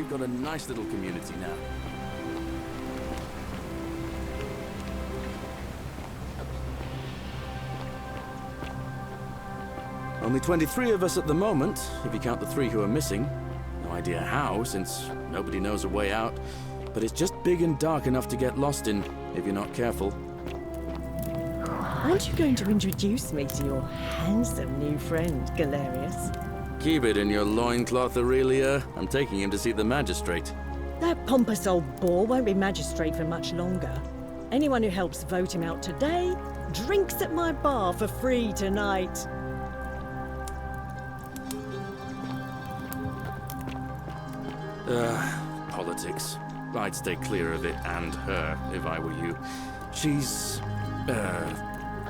we've got a nice little community now. Only 23 of us at the moment, if you count the 3 who are missing. No idea how, since nobody knows a way out. But it's just big and dark enough to get lost in, if you're not careful. Aren't you going to introduce me to your handsome new friend, Galerius? Keep it in your loincloth, Aurelia. I'm taking him to see the magistrate. That pompous old bore won't be magistrate for much longer. Anyone who helps vote him out today drinks at my bar for free tonight. Politics. I'd stay clear of it and her, if I were you. She's...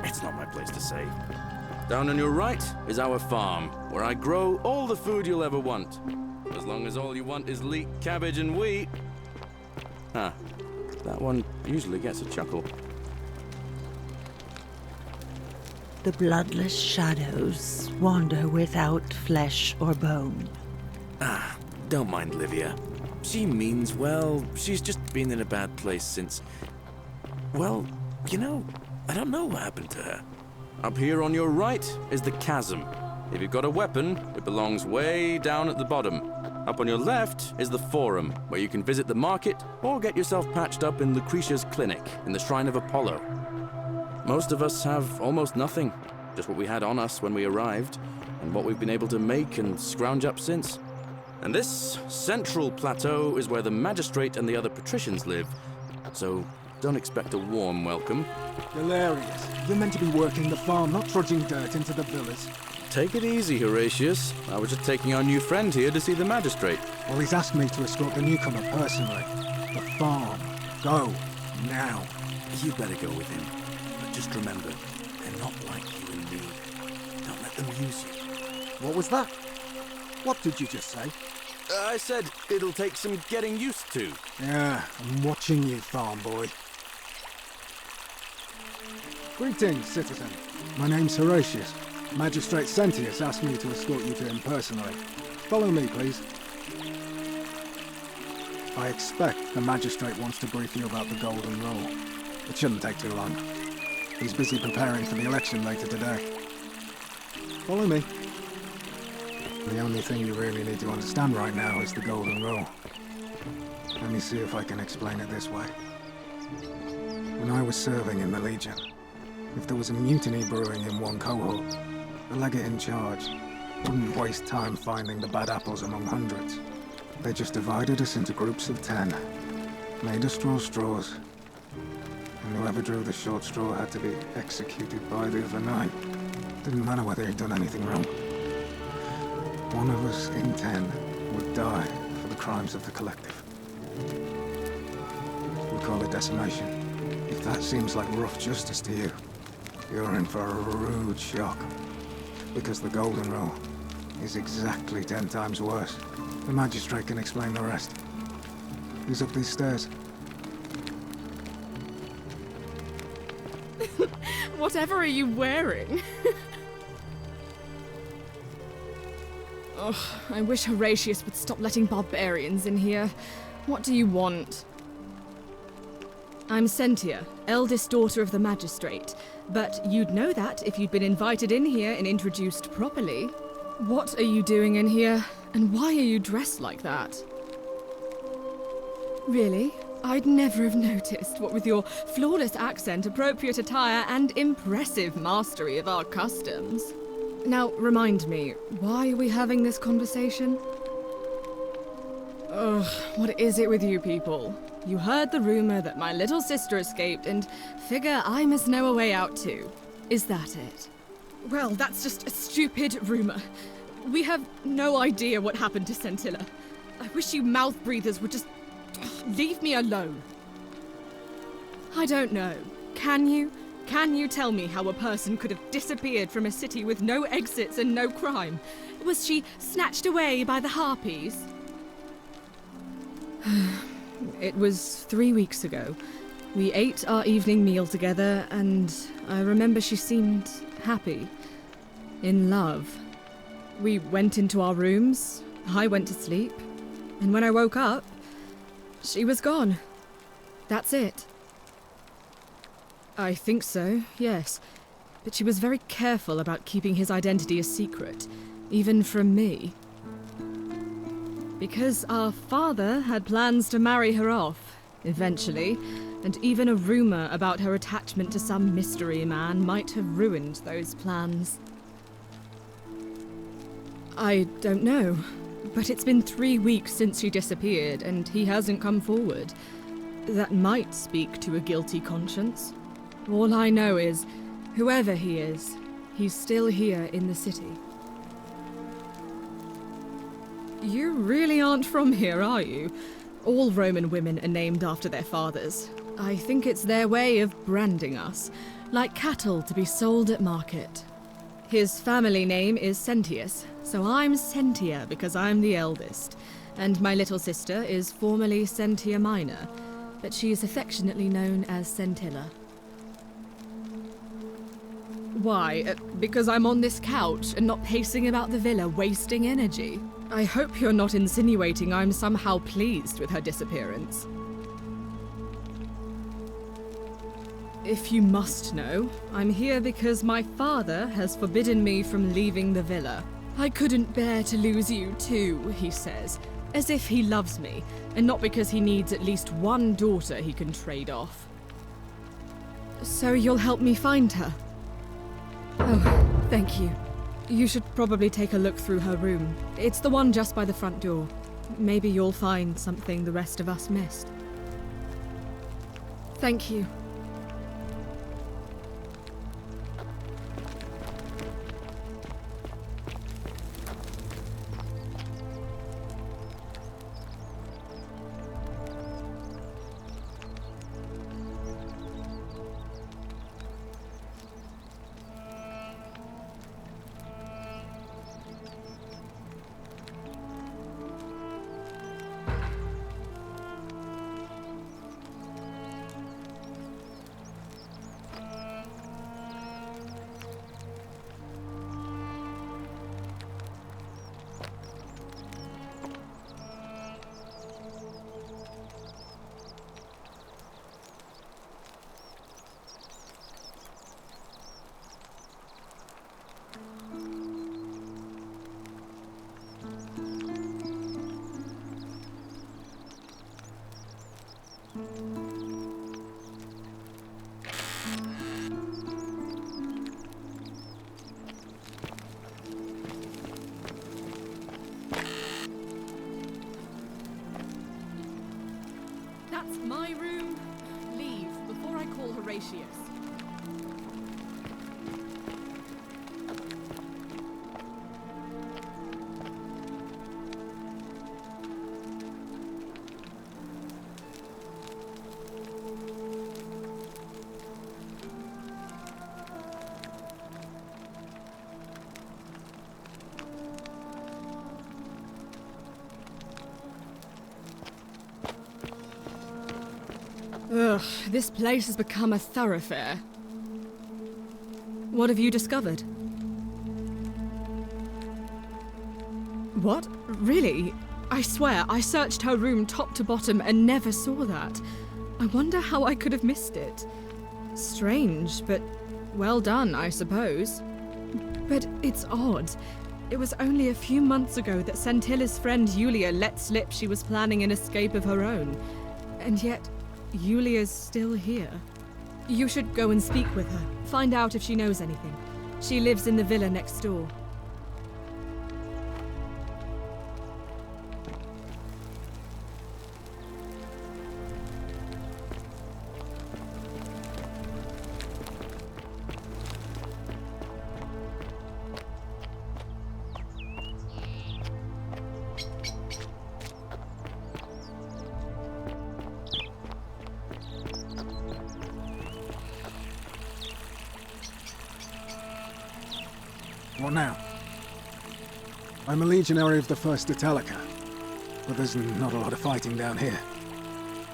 it's not my place to say. Down on your right is our farm, where I grow all the food you'll ever want. As long as all you want is leek, cabbage, and wheat. Huh. That one usually gets a chuckle. The bloodless shadows wander without flesh or bone. Don't mind Livia. She means well. She's just been in a bad place since... Well, you know, I don't know what happened to her. Up here on your right is the chasm. If you've got a weapon, it belongs way down at the bottom. Up on your left is the forum, where you can visit the market or get yourself patched up in Lucretia's clinic in the Shrine of Apollo. Most of us have almost nothing, just what we had on us when we arrived, and what we've been able to make and scrounge up since. And this central plateau is where the magistrate and the other patricians live, so don't expect a warm welcome. Galerius, you're meant to be working the farm, not trudging dirt into the villas. Take it easy, Horatius. I was just taking our new friend here to see the magistrate. Well, he's asked me to escort the newcomer personally. The farm. Go. Now. You better go with him. But just remember, they're not like you and me. Don't let them use you. What was that? What did you just say? I said it'll take some getting used to. Yeah, I'm watching you, farm boy. Greetings, citizen. My name's Horatius. Magistrate Sentius asked me to escort you to him personally. Follow me, please. I expect the magistrate wants to brief you about the Golden Rule. It shouldn't take too long. He's busy preparing for the election later today. Follow me. The only thing you really need to understand right now is the Golden Rule. Let me see if I can explain it this way. When I was serving in the Legion, if there was a mutiny brewing in one cohort, the legate in charge wouldn't waste time finding the bad apples among hundreds. They just divided us into groups of 10, made us draw straws, and whoever drew the short straw had to be executed by the other 9. Didn't matter whether he'd done anything wrong. One of us in 10 would die for the crimes of the collective. We call it decimation. If that seems like rough justice to you, you're in for a rude shock. Because the Golden Rule is exactly 10 times worse. The magistrate can explain the rest. He's up these stairs. Whatever are you wearing? Ugh, I wish Horatius would stop letting barbarians in here. What do you want? I'm Sentia, eldest daughter of the magistrate. But you'd know that if you'd been invited in here and introduced properly. What are you doing in here? And why are you dressed like that? Really? I'd never have noticed, what with your flawless accent, appropriate attire, and impressive mastery of our customs. Now, remind me, why are we having this conversation? Ugh, what is it with you people? You heard the rumor that my little sister escaped and figure I must know a way out too. Is that it? Well, that's just a stupid rumor. We have no idea what happened to Scintilla. I wish you mouth breathers would just leave me alone. I don't know. Can you? Can you tell me how a person could have disappeared from a city with no exits and no crime? Was she snatched away by the Harpies? It was 3 weeks ago. We ate our evening meal together, and I remember she seemed happy. In love. We went into our rooms, I went to sleep, And when I woke up, she was gone. That's it. I think so, yes. But she was very careful about keeping his identity a secret, even from me. Because our father had plans to marry her off, eventually, and even a rumor about her attachment to some mystery man might have ruined those plans. I don't know, but it's been 3 weeks since she disappeared, and he hasn't come forward. That might speak to a guilty conscience. All I know is, whoever he is, he's still here in the city. You really aren't from here, are you? All Roman women are named after their fathers. I think it's their way of branding us, like cattle to be sold at market. His family name is Sentius, so I'm Sentia because I'm the eldest, and my little sister is formerly Sentia Minor, but she is affectionately known as Sentilla. Why? Because I'm on this couch and not pacing about the villa, wasting energy? I hope you're not insinuating I'm somehow pleased with her disappearance. If you must know, I'm here because my father has forbidden me from leaving the villa. I couldn't bear to lose you too, he says, as if he loves me, and not because he needs at least one daughter he can trade off. So you'll help me find her? Oh, thank you. You should probably take a look through her room. It's the one just by the front door. Maybe you'll find something the rest of us missed. Thank you. That's my room. Leave before I call Horatius. Ugh, this place has become a thoroughfare. What have you discovered? What? Really? I swear, I searched her room top to bottom and never saw that. I wonder how I could have missed it. Strange, but well done, I suppose. But it's odd. It was only a few months ago that Sentilla's friend Julia let slip she was planning an escape of her own. And yet, Julia's still here. You should go and speak with her. Find out if she knows anything. She lives in the villa next door. What now? I'm a legionary of the 1st Italica, but there's not a lot of fighting down here.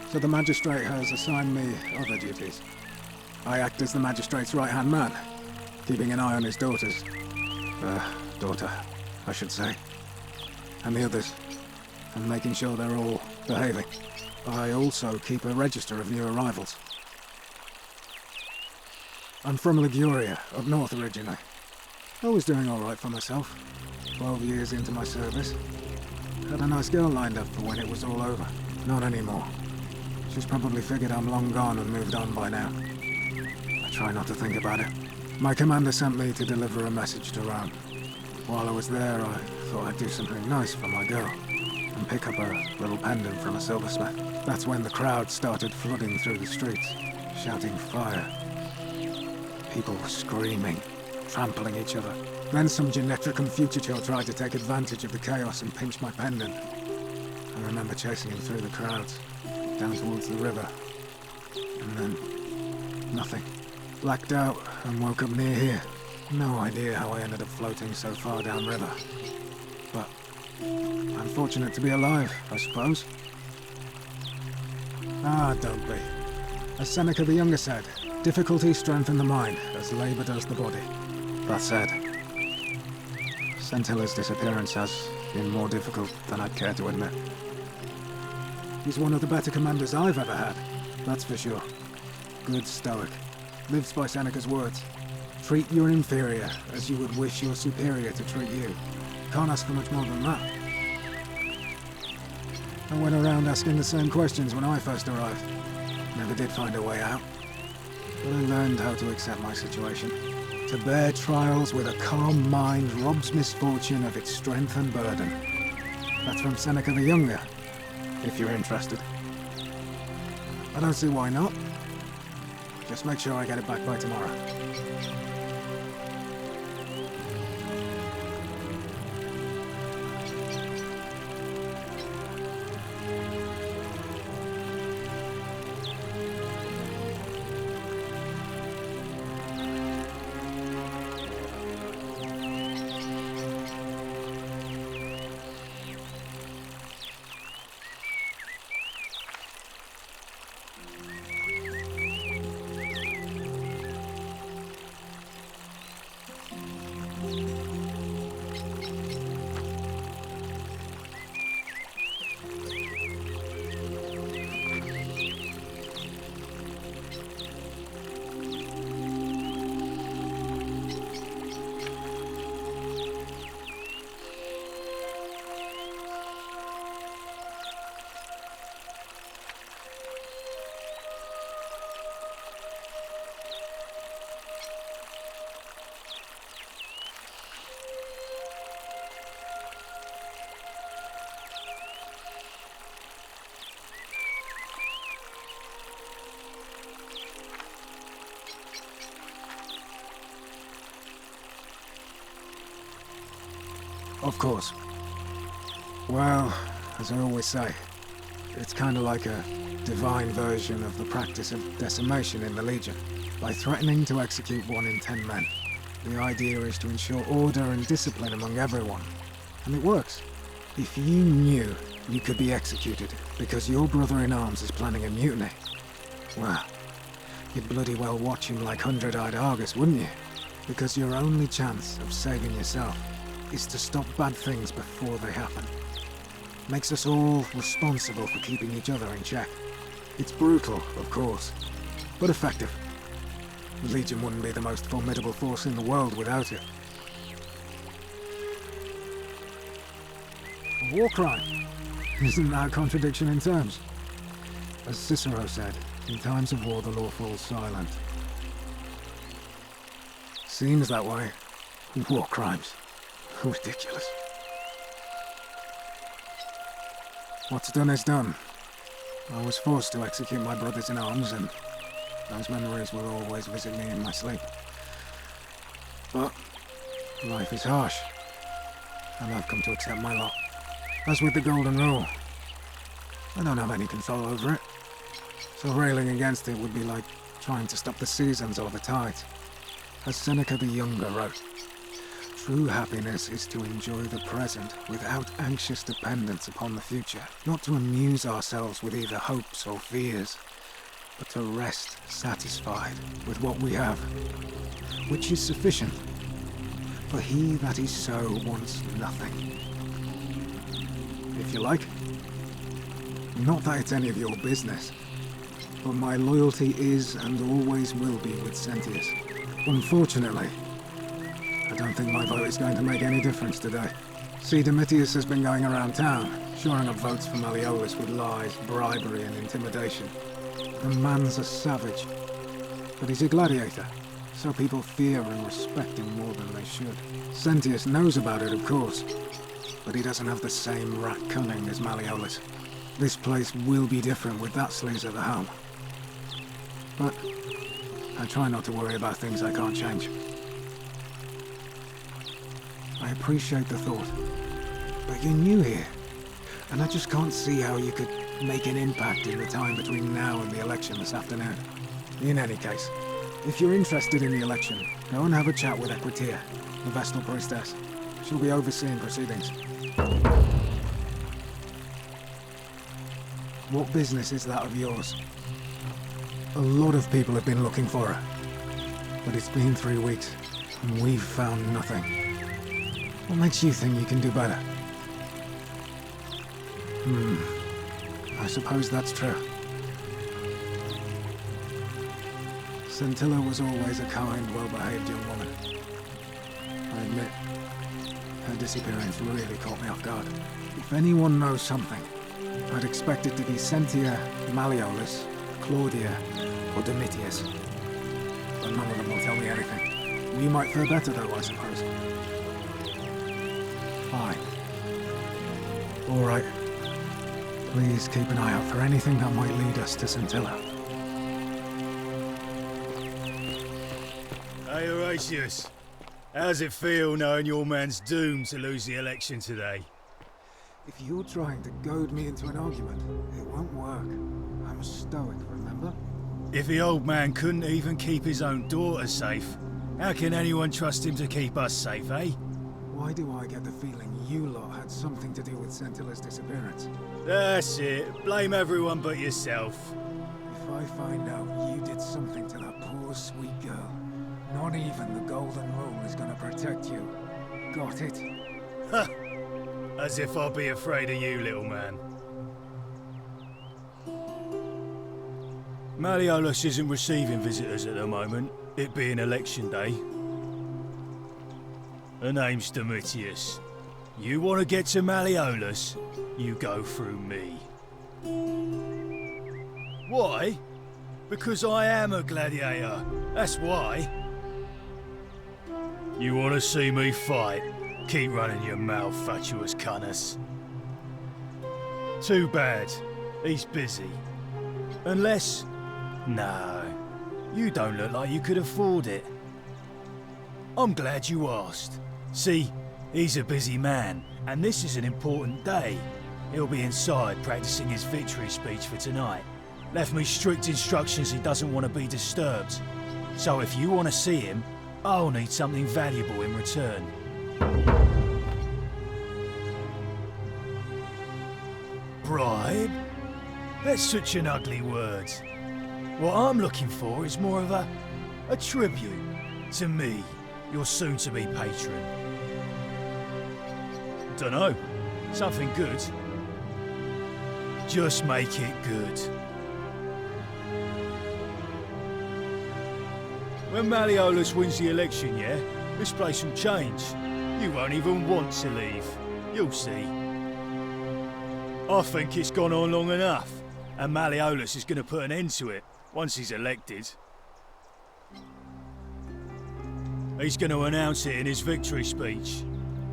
So the magistrate has assigned me other duties. I act as the magistrate's right-hand man, keeping an eye on his daughter, I should say. And the others. and making sure they're all behaving. I also keep a register of new arrivals. I'm from Liguria, up north originally. I was doing alright for myself. 12 years into my service. Had a nice girl lined up for when it was all over. Not anymore. She's probably figured I'm long gone and moved on by now. I try not to think about it. My commander sent me to deliver a message to Rome. While I was there, I thought I'd do something nice for my girl and pick up a little pendant from a silversmith. That's when the crowd started flooding through the streets, shouting fire. People were screaming, trampling each other. Then some Genetricum Fugitor tried to take advantage of the chaos and pinch my pendant. I remember chasing him through the crowds, down towards the river. And then, nothing. Blacked out and woke up near here. No idea how I ended up floating so far downriver. But I'm fortunate to be alive, I suppose. Ah, don't be. As Seneca the Younger said, difficulty strengthens the mind, as labour does the body. That said, Scintilla's disappearance has been more difficult than I'd care to admit. He's one of the better commanders I've ever had, that's for sure. Good stoic. Lives by Seneca's words. Treat your inferior as you would wish your superior to treat you. Can't ask for much more than that. I went around asking the same questions when I first arrived. Never did find a way out. But I learned how to accept my situation. To bear trials with a calm mind robs misfortune of its strength and burden. That's from Seneca the Younger, if you're interested. I don't see why not. Just make sure I get it back by tomorrow. Of course. Well, as I always say, it's kind of like a divine version of the practice of decimation in the Legion. By threatening to execute 1 in 10 men, the idea is to ensure order and discipline among everyone. And it works. If you knew you could be executed because your brother-in-arms is planning a mutiny, well, you'd bloody well watch him like 100-eyed Argus, wouldn't you? Because your only chance of saving yourself is to stop bad things before they happen. Makes us all responsible for keeping each other in check. It's brutal, of course, but effective. The Legion wouldn't be the most formidable force in the world without it. A war crime? Isn't that a contradiction in terms? As Cicero said, in times of war the law falls silent. Seems that way. War crimes. Ridiculous. What's done is done. I was forced to execute my brothers in arms, and those memories will always visit me in my sleep. But life is harsh, and I've come to accept my lot. As with the Golden Rule, I don't have any control over it, so railing against it would be like trying to stop the seasons or the tides. As Seneca the Younger wrote, true happiness is to enjoy the present without anxious dependence upon the future, not to amuse ourselves with either hopes or fears, but to rest satisfied with what we have, which is sufficient. For he that is so wants nothing. if you like. Not that it's any of your business, but my loyalty is and always will be with Sentius. Unfortunately, I don't think my vote is going to make any difference today. See, Domitius has been going around town, shoring up votes for Malleolus with lies, bribery, and intimidation. The man's a savage, but he's a gladiator, so people fear and respect him more than they should. Sentius knows about it, of course, but he doesn't have the same rat cunning as Malleolus. This place will be different with that sleaze at the helm. But I try not to worry about things I can't change. I appreciate the thought, but you're new here, and I just can't see how you could make an impact in the time between now and the election this afternoon. In any case, if you're interested in the election, go and have a chat with Equitia, the Vestal Priestess. She'll be overseeing proceedings. What business is that of yours? A lot of people have been looking for her, but it's been 3 weeks, and we've found nothing. What makes you think you can do better? I suppose that's true. Scintilla was always a kind, well-behaved young woman. I admit, her disappearance really caught me off guard. If anyone knows something, I'd expect it to be Sentia, Malleolus, Claudia, or Domitius. But none of them will tell me anything. We might fare better though, I suppose. Fine. All right. Please keep an eye out for anything that might lead us to Scintilla. Hey, Horatius. How's it feel knowing your man's doomed to lose the election today? If you're trying to goad me into an argument, it won't work. I'm a stoic, remember? If the old man couldn't even keep his own daughter safe, how can anyone trust him to keep us safe, eh? Why do I get the feeling you lot had something to do with Scintilla's disappearance? That's it. Blame everyone but yourself. If I find out you did something to that poor sweet girl, not even the Golden Rule is gonna protect you. Got it? Ha! As if I'll be afraid of you, little man. Malleolus isn't receiving visitors at the moment, it being election day. Her name's Domitius. You want to get to Malleolus, you go through me. Why? Because I am a gladiator, that's why. You want to see me fight? Keep running your mouth, fatuous cunners. Too bad, he's busy. Unless... No, you don't look like you could afford it. I'm glad you asked. See, he's a busy man, and this is an important day. He'll be inside practicing his victory speech for tonight. Left me strict instructions he doesn't want to be disturbed. So if you want to see him, I'll need something valuable in return. Bribe? That's such an ugly word. What I'm looking for is more of a tribute to me, your soon-to-be patron. Dunno, something good. Just make it good. When Malleolus wins the election, yeah, this place will change. You won't even want to leave. You'll see. I think it's gone on long enough, and Malleolus is going to put an end to it once he's elected. He's going to announce it in his victory speech.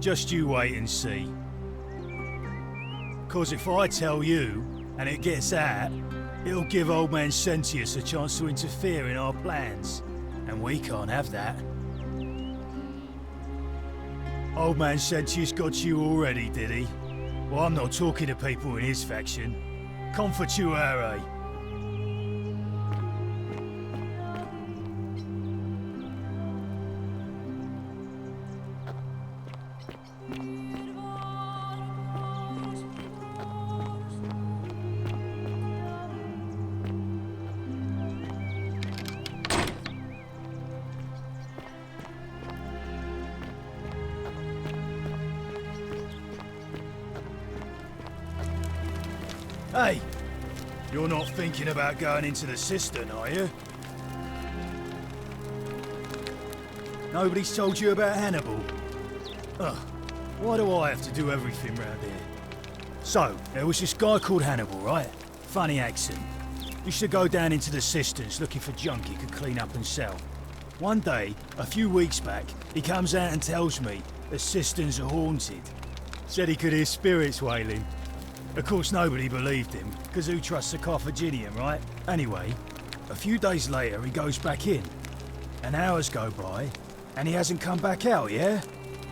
Just you wait and see. 'Cause if I tell you, and it gets out, it'll give old man Sentius a chance to interfere in our plans. And we can't have that. Old man Sentius got you already, did he? Well, I'm not talking to people in his faction. Confituare. Hey! You're not thinking about going into the cistern, are you? Nobody's told you about Hannibal? Ugh, why do I have to do everything round here? So, there was this guy called Hannibal, right? Funny accent. Used to go down into the cisterns looking for junk he could clean up and sell. One day, a few weeks back, he comes out and tells me the cisterns are haunted. Said he could hear spirits wailing. Of course, nobody believed him, because who trusts a Carthaginian, right? Anyway, a few days later, he goes back in. And hours go by, and he hasn't come back out, yeah?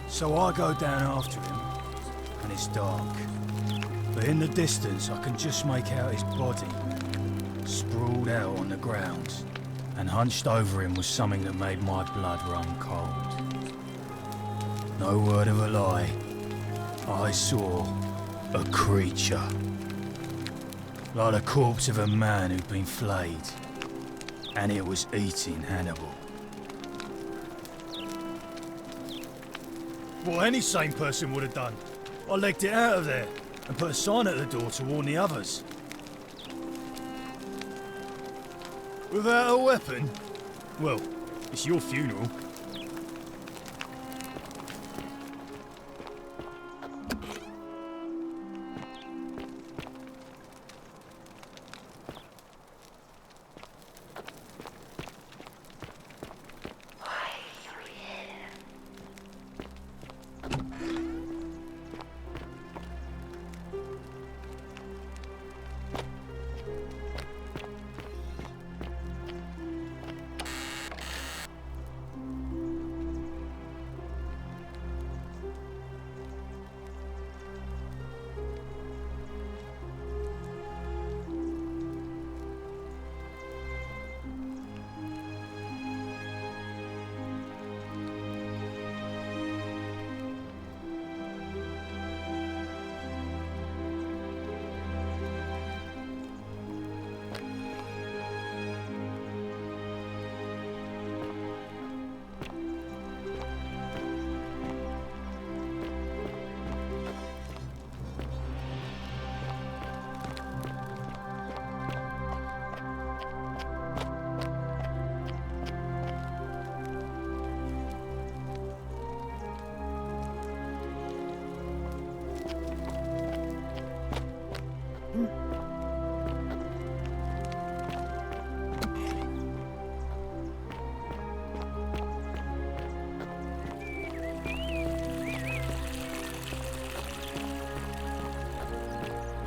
So I go down after him, and it's dark. But in the distance, I can just make out his body, sprawled out on the ground. And hunched over him was something that made my blood run cold. No word of a lie, I saw a creature. Like the corpse of a man who'd been flayed. And it was eating Hannibal. What any sane person would have done. I legged it out of there and put a sign at the door to warn the others. Without a weapon? Well, it's your funeral.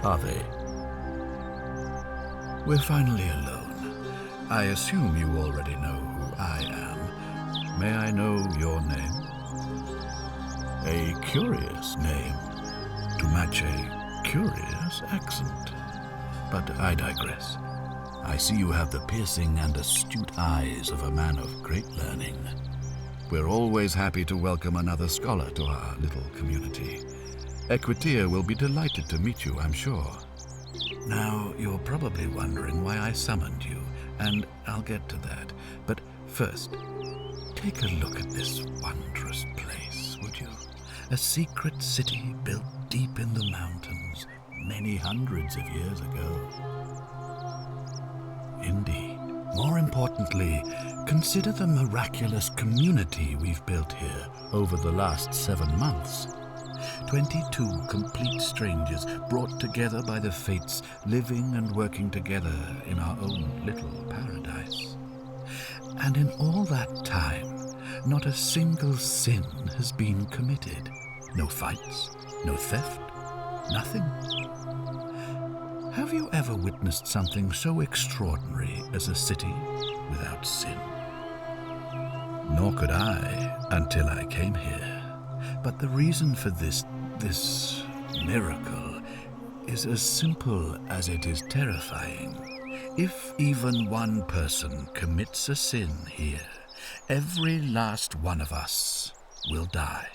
Are they? We're finally alone. I assume you already know who I am. May I know your name? A curious name to match a curious accent. But I digress. I see you have the piercing and astute eyes of a man of great learning. We're always happy to welcome another scholar to our little community. Equitia will be delighted to meet you, I'm sure. Now, you're probably wondering why I summoned you, and I'll get to that. But first, take a look at this wondrous place, would you? A secret city built deep in the mountains, many hundreds of years ago. Indeed. More importantly, consider the miraculous community we've built here over the last 7 months. 22 complete strangers brought together by the fates, living and working together in our own little paradise. And in all that time, not a single sin has been committed. No fights, no theft, nothing. Have you ever witnessed something so extraordinary as a city without sin? Nor could I until I came here. But the reason for this miracle is as simple as it is terrifying. If even one person commits a sin here, every last one of us will die.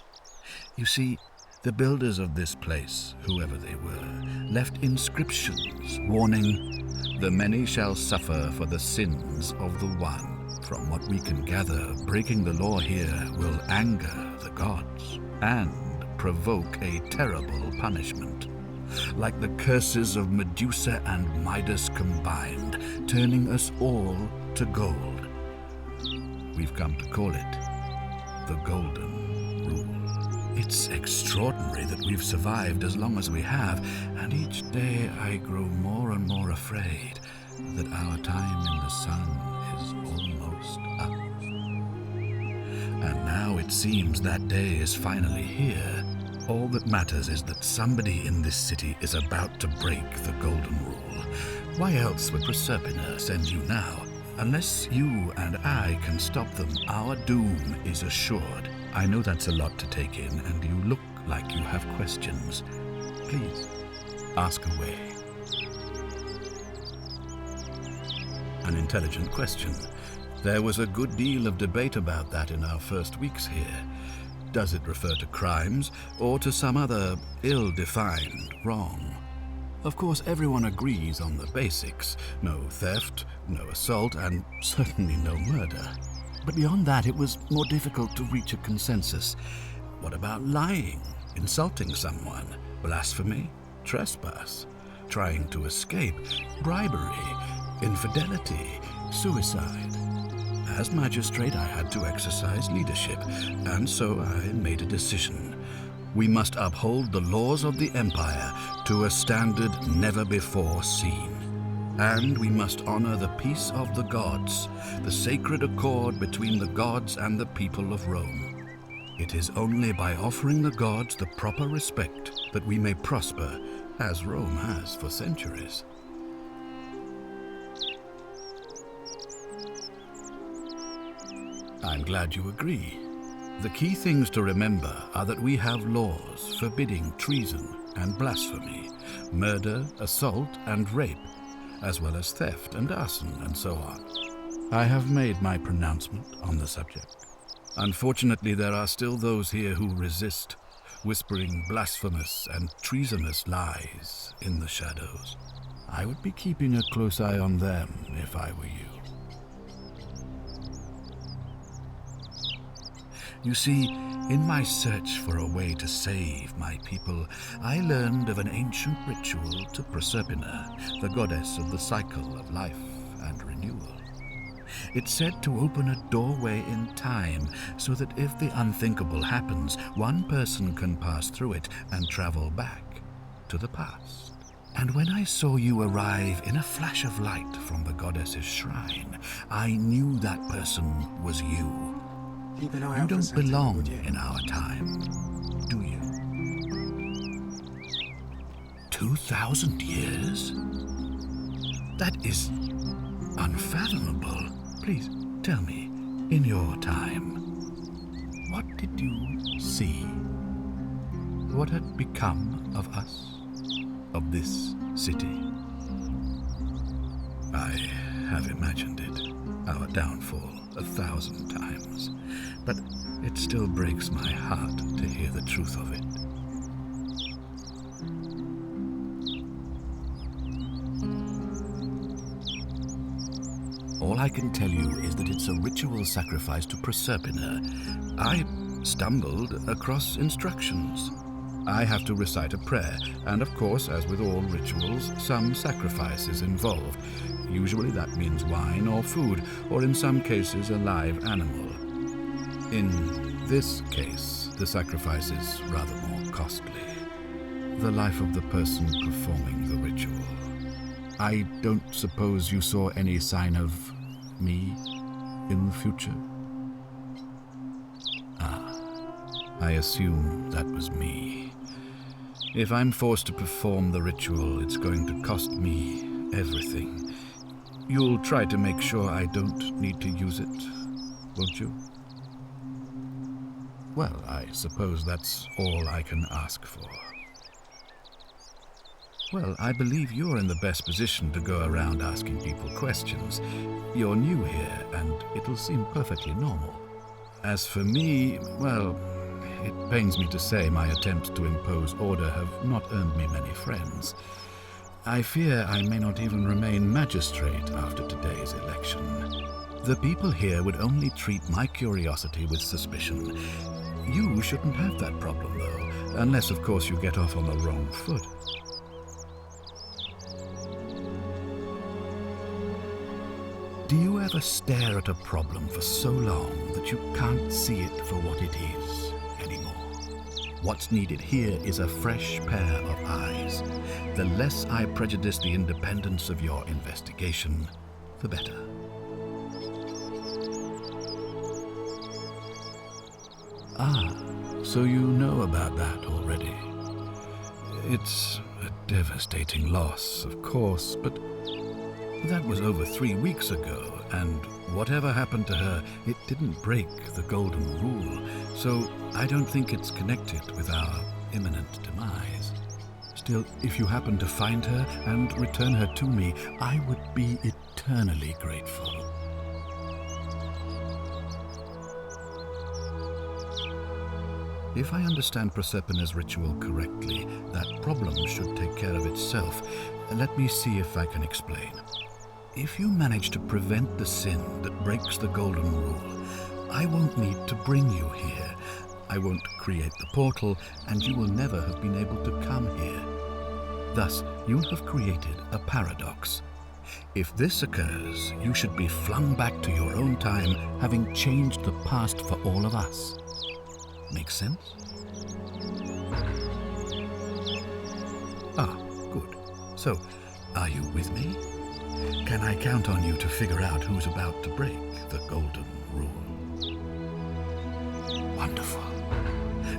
You see, the builders of this place, whoever they were, left inscriptions warning, "The many shall suffer for the sins of the one." From what we can gather, breaking the law here will anger the gods and provoke a terrible punishment. like the curses of Medusa and Midas combined, turning us all to gold. We've come to call it the Golden Rule. It's extraordinary that we've survived as long as we have, and each day I grow more and more afraid that our time in the sun is almost up. And now it seems that day is finally here. All that matters is that somebody in this city is about to break the Golden Rule. Why else would Proserpina send you now? Unless you and I can stop them, our doom is assured. I know that's a lot to take in, and you look like you have questions. Please, ask away. An intelligent question. There was a good deal of debate about that in our first weeks here. Does it refer to crimes, or to some other ill-defined wrong? Of course, everyone agrees on the basics. No theft, no assault, and certainly no murder. But beyond that, it was more difficult to reach a consensus. What about lying, insulting someone, blasphemy, trespass, trying to escape, bribery, infidelity, suicide? As magistrate, I had to exercise leadership, and so I made a decision. We must uphold the laws of the Empire to a standard never before seen. And we must honor the peace of the gods, the sacred accord between the gods and the people of Rome. It is only by offering the gods the proper respect that we may prosper, as Rome has for centuries. I'm glad you agree. The key things to remember are that we have laws forbidding treason and blasphemy, murder, assault, and rape, as well as theft and arson and so on. I have made my pronouncement on the subject. Unfortunately, there are still those here who resist, whispering blasphemous and treasonous lies in the shadows. I would be keeping a close eye on them if I were you. You see, in my search for a way to save my people, I learned of an ancient ritual to Proserpina, the goddess of the cycle of life and renewal. It's said to open a doorway in time so that if the unthinkable happens, one person can pass through it and travel back to the past. And when I saw you arrive in a flash of light from the goddess's shrine, I knew that person was you. Keep an eye You out for don't Sentinel, belong would you? in our time, do you? 2,000 years? That is unfathomable. Please, tell me, in your time, what did you see? What had become of us? Of this city? I have imagined it, our downfall, 1,000 times. But it still breaks my heart to hear the truth of it. All I can tell you is that it's a ritual sacrifice to Proserpina. I stumbled across instructions. I have to recite a prayer, and of course, as with all rituals, some sacrifice is involved. Usually that means wine or food, or in some cases a live animal. In this case, the sacrifice is rather more costly. The life of the person performing the ritual. I don't suppose you saw any sign of me in the future? Ah, I assume that was me. If I'm forced to perform the ritual, it's going to cost me everything. You'll try to make sure I don't need to use it, won't you? Well, I suppose that's all I can ask for. Well, I believe you're in the best position to go around asking people questions. You're new here, and it'll seem perfectly normal. As for me, well, it pains me to say my attempts to impose order have not earned me many friends. I fear I may not even remain magistrate after today's election. The people here would only treat my curiosity with suspicion. You shouldn't have that problem, though, unless, of course, you get off on the wrong foot. Do you ever stare at a problem for so long that you can't see it for what it is anymore? What's needed here is a fresh pair of eyes. The less I prejudice the independence of your investigation, the better. Ah, so you know about that already. It's a devastating loss, of course, but that was over 3 weeks ago, and whatever happened to her, it didn't break the Golden Rule, so I don't think it's connected with our imminent demise. Still, if you happen to find her and return her to me, I would be eternally grateful. If I understand Prosperna's ritual correctly, that problem should take care of itself. Let me see if I can explain. If you manage to prevent the sin that breaks the Golden Rule, I won't need to bring you here. I won't create the portal, and you will never have been able to come here. Thus, you'll have created a paradox. If this occurs, you should be flung back to your own time, having changed the past for all of us. Make sense? Ah, good. So, are you with me? Can I count on you to figure out who's about to break the Golden Rule? Wonderful.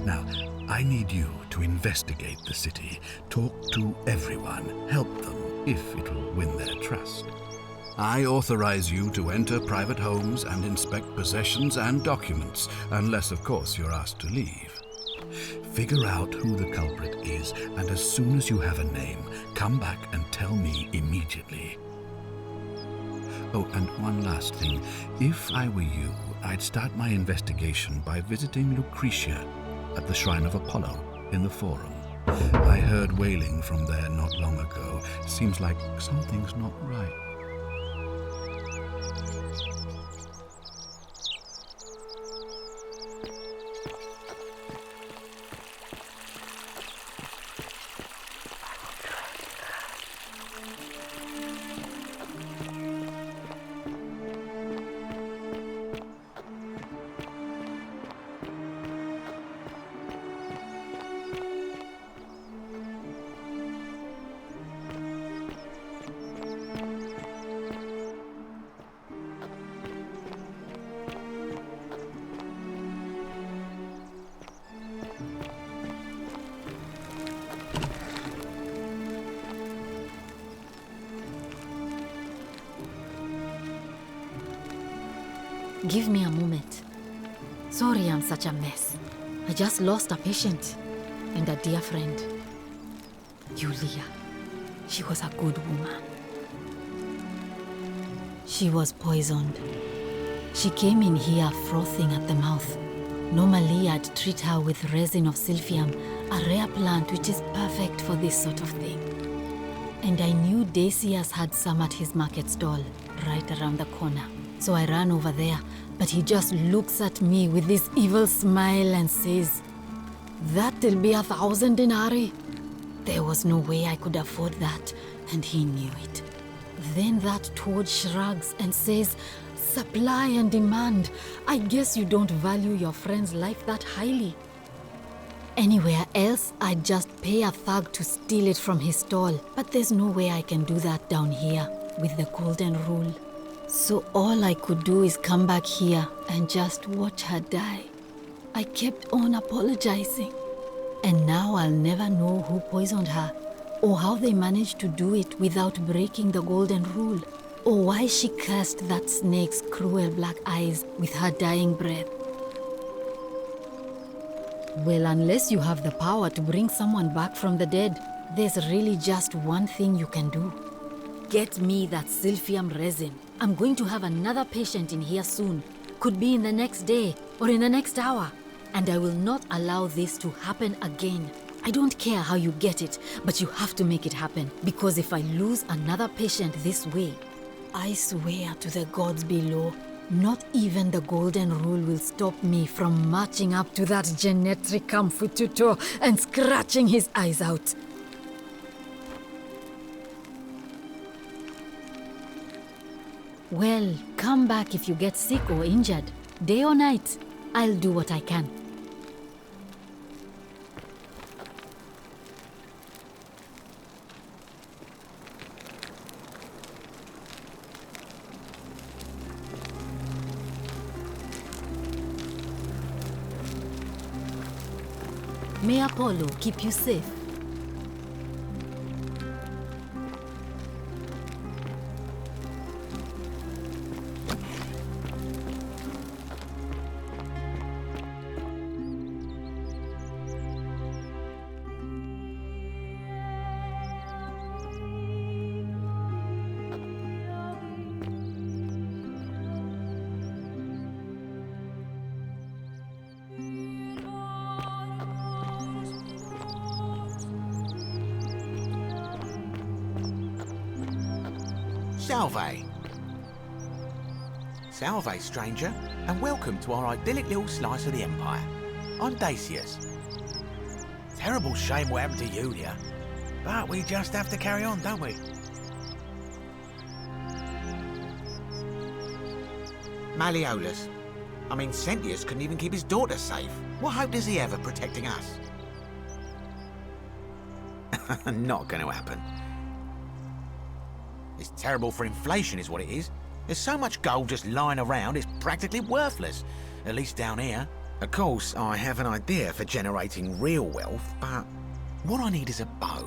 Now, I need you to investigate the city, talk to everyone, help them if it'll win their trust. I authorize you to enter private homes and inspect possessions and documents, unless, of course, you're asked to leave. Figure out who the culprit is, and as soon as you have a name, come back and tell me immediately. Oh, and one last thing. If I were you, I'd start my investigation by visiting Lucretia at the Shrine of Apollo in the Forum. I heard wailing from there not long ago. Seems like something's not right. Give me a moment. Sorry I'm such a mess. I just lost a patient and a dear friend. Yulia. She was a good woman. She was poisoned. She came in here frothing at the mouth. Normally I'd treat her with resin of silphium, a rare plant which is perfect for this sort of thing. And I knew Decius had some at his market stall, right around the corner. So I ran over there, but he just looks at me with this evil smile and says, "That'll be 1,000 denarii." There was no way I could afford that, and he knew it. Then that toad shrugs and says, "Supply and demand. I guess you don't value your friend's life that highly." Anywhere else, I'd just pay a thug to steal it from his stall, but there's no way I can do that down here with the Golden Rule. So all I could do is come back here and just watch her die. I kept on apologizing. And now I'll never know who poisoned her, or how they managed to do it without breaking the Golden Rule, or why she cursed that snake's cruel black eyes with her dying breath. Well, unless you have the power to bring someone back from the dead, there's really just one thing you can do. Get me that silphium resin. I'm going to have another patient in here soon. Could be in the next day or in the next hour. And I will not allow this to happen again. I don't care how you get it, but you have to make it happen. Because if I lose another patient this way, I swear to the gods below, not even the Golden Rule will stop me from marching up to that genetic Camfututo and scratching his eyes out. Well, come back if you get sick or injured. Day or night, I'll do what I can. May Apollo keep you safe. Salve. Salve, stranger, and welcome to our idyllic little slice of the Empire. I'm Dacius. Terrible shame what happened to Julia, but we just have to carry on, don't we? Malleolus. I mean, Sentius couldn't even keep his daughter safe. What hope does he have of protecting us? Not going to happen. It's terrible for inflation is what it is. There's so much gold just lying around, it's practically worthless. At least down here. Of course, I have an idea for generating real wealth, but what I need is a bow.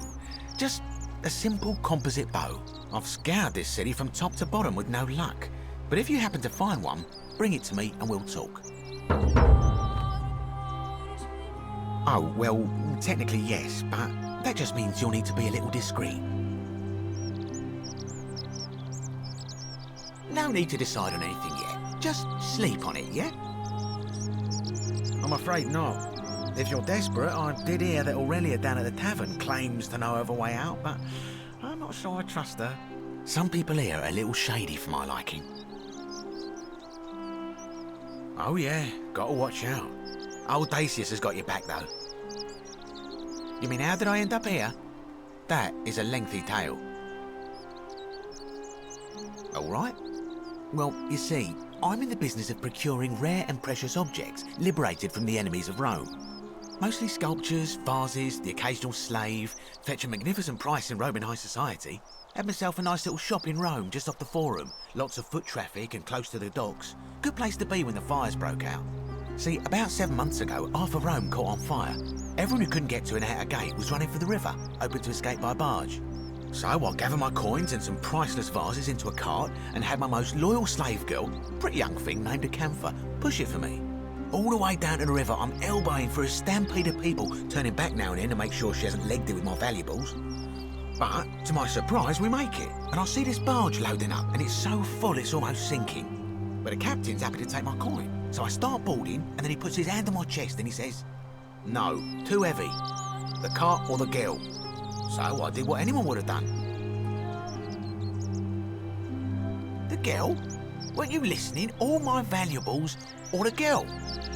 Just a simple composite bow. I've scoured this city from top to bottom with no luck. But if you happen to find one, bring it to me and we'll talk. Oh, well, technically yes, but that just means you'll need to be a little discreet. No need to decide on anything yet. Just sleep on it, yeah? I'm afraid not. If you're desperate, I did hear that Aurelia down at the tavern claims to know of a way out, but I'm not sure I trust her. Some people here are a little shady for my liking. Oh yeah, gotta watch out. Old Dacius has got your back though. You mean how did I end up here? That is a lengthy tale. All right. Well, you see, I'm in the business of procuring rare and precious objects liberated from the enemies of Rome. Mostly sculptures, vases, the occasional slave, fetch a magnificent price in Roman high society. Had myself a nice little shop in Rome just off the Forum. Lots of foot traffic and close to the docks. Good place to be when the fires broke out. See, about 7 months ago, half of Rome caught on fire. Everyone who couldn't get to an outer gate was running for the river, open to escape by barge. So I gathered my coins and some priceless vases into a cart and had my most loyal slave girl, pretty young thing named Acantha, push it for me. All the way down to the river, I'm elbowing through a stampede of people, turning back now and then to make sure she hasn't legged it with my valuables. But, to my surprise, we make it, and I see this barge loading up, and it's so full it's almost sinking. But the captain's happy to take my coin, so I start boarding, and then he puts his hand on my chest and he says, "No, too heavy. The cart or the girl." So I did what anyone would have done. The girl? Weren't you listening? All my valuables or the girl?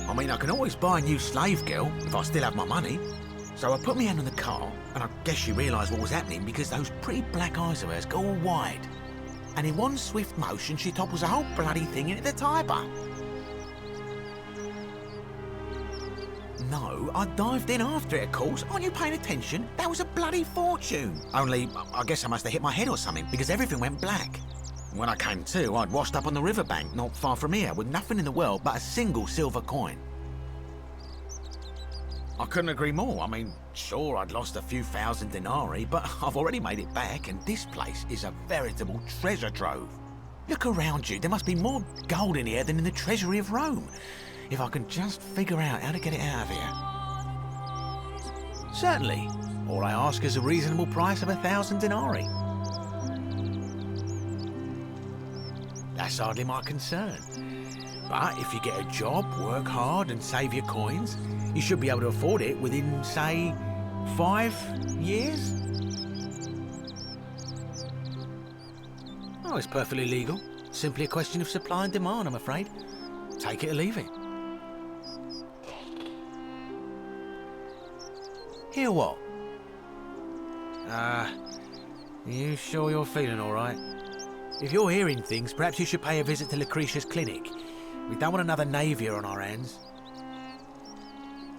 I mean, I can always buy a new slave girl if I still have my money. So I put my hand on the car, and I guess she realised what was happening because those pretty black eyes of hers go all wide. And in one swift motion, she topples the whole bloody thing into the Tiber. No, I dived in after it, of course. Aren't you paying attention? That was a bloody fortune. Only, I guess I must have hit my head or something, because everything went black. When I came to, I'd washed up on the riverbank, not far from here, with nothing in the world but a single silver coin. I couldn't agree more. I mean, sure, I'd lost a few thousand denarii, but I've already made it back, and this place is a veritable treasure trove. Look around you. There must be more gold in here than in the treasury of Rome. If I can just figure out how to get it out of here. Certainly. All I ask is a reasonable price of 1,000 denarii. That's hardly my concern. But if you get a job, work hard and save your coins, you should be able to afford it within, say, 5 years? Oh, it's perfectly legal. Simply a question of supply and demand, I'm afraid. Take it or leave it. Hear what? You sure you're feeling all right? If you're hearing things, perhaps you should pay a visit to Lucretia's clinic. We don't want another Navia on our hands.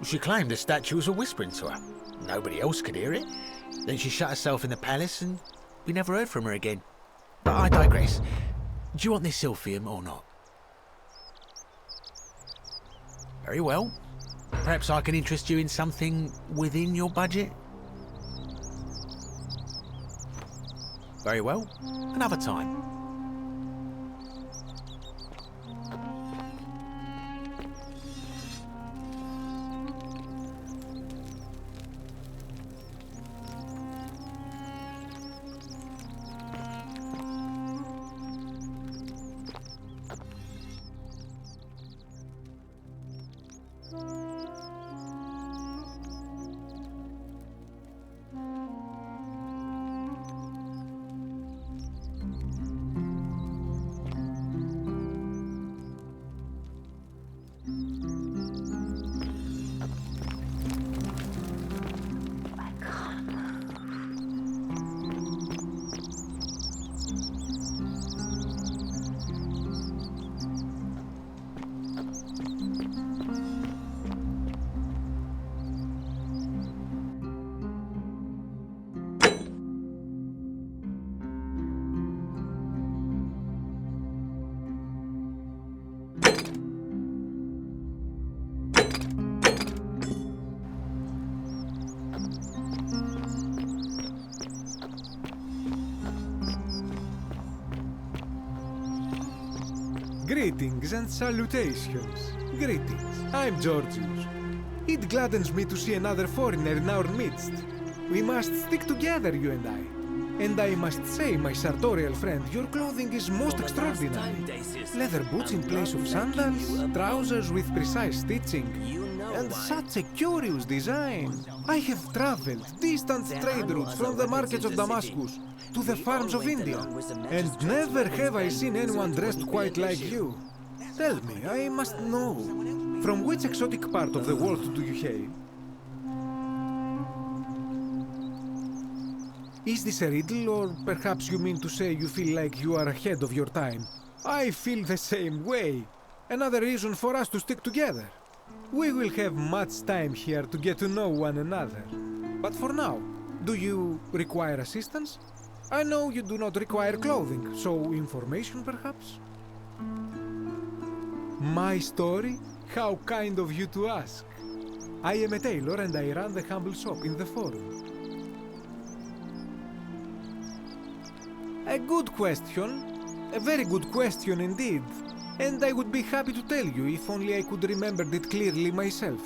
She claimed the statues were whispering to her. Nobody else could hear it. Then she shut herself in the palace and we never heard from her again. But I digress. Do you want this silphium or not? Very well. Perhaps I can interest you in something within your budget? Very well. Another time. Greetings and salutations. Greetings. I'm Georgius. It gladdens me to see another foreigner in our midst. We must stick together, you and I. And I must say, my sartorial friend, your clothing is most extraordinary. Leather boots in place of sandals, trousers with precise stitching, and such a curious design. I have traveled distant trade routes from the markets of Damascus to the farms of India, and never have I seen anyone dressed quite like you. Tell me, I must know, from which exotic part of the world do you hail? Is this a riddle, or perhaps you mean to say you feel like you are ahead of your time? I feel the same way. Another reason for us to stick together. We will have much time here to get to know one another. But for now, do you require assistance? I know you do not require clothing, so information perhaps? My story? How kind of you to ask. I am a tailor and I run the humble shop in the forum. A good question. A very good question indeed. And I would be happy to tell you if only I could remember it clearly myself.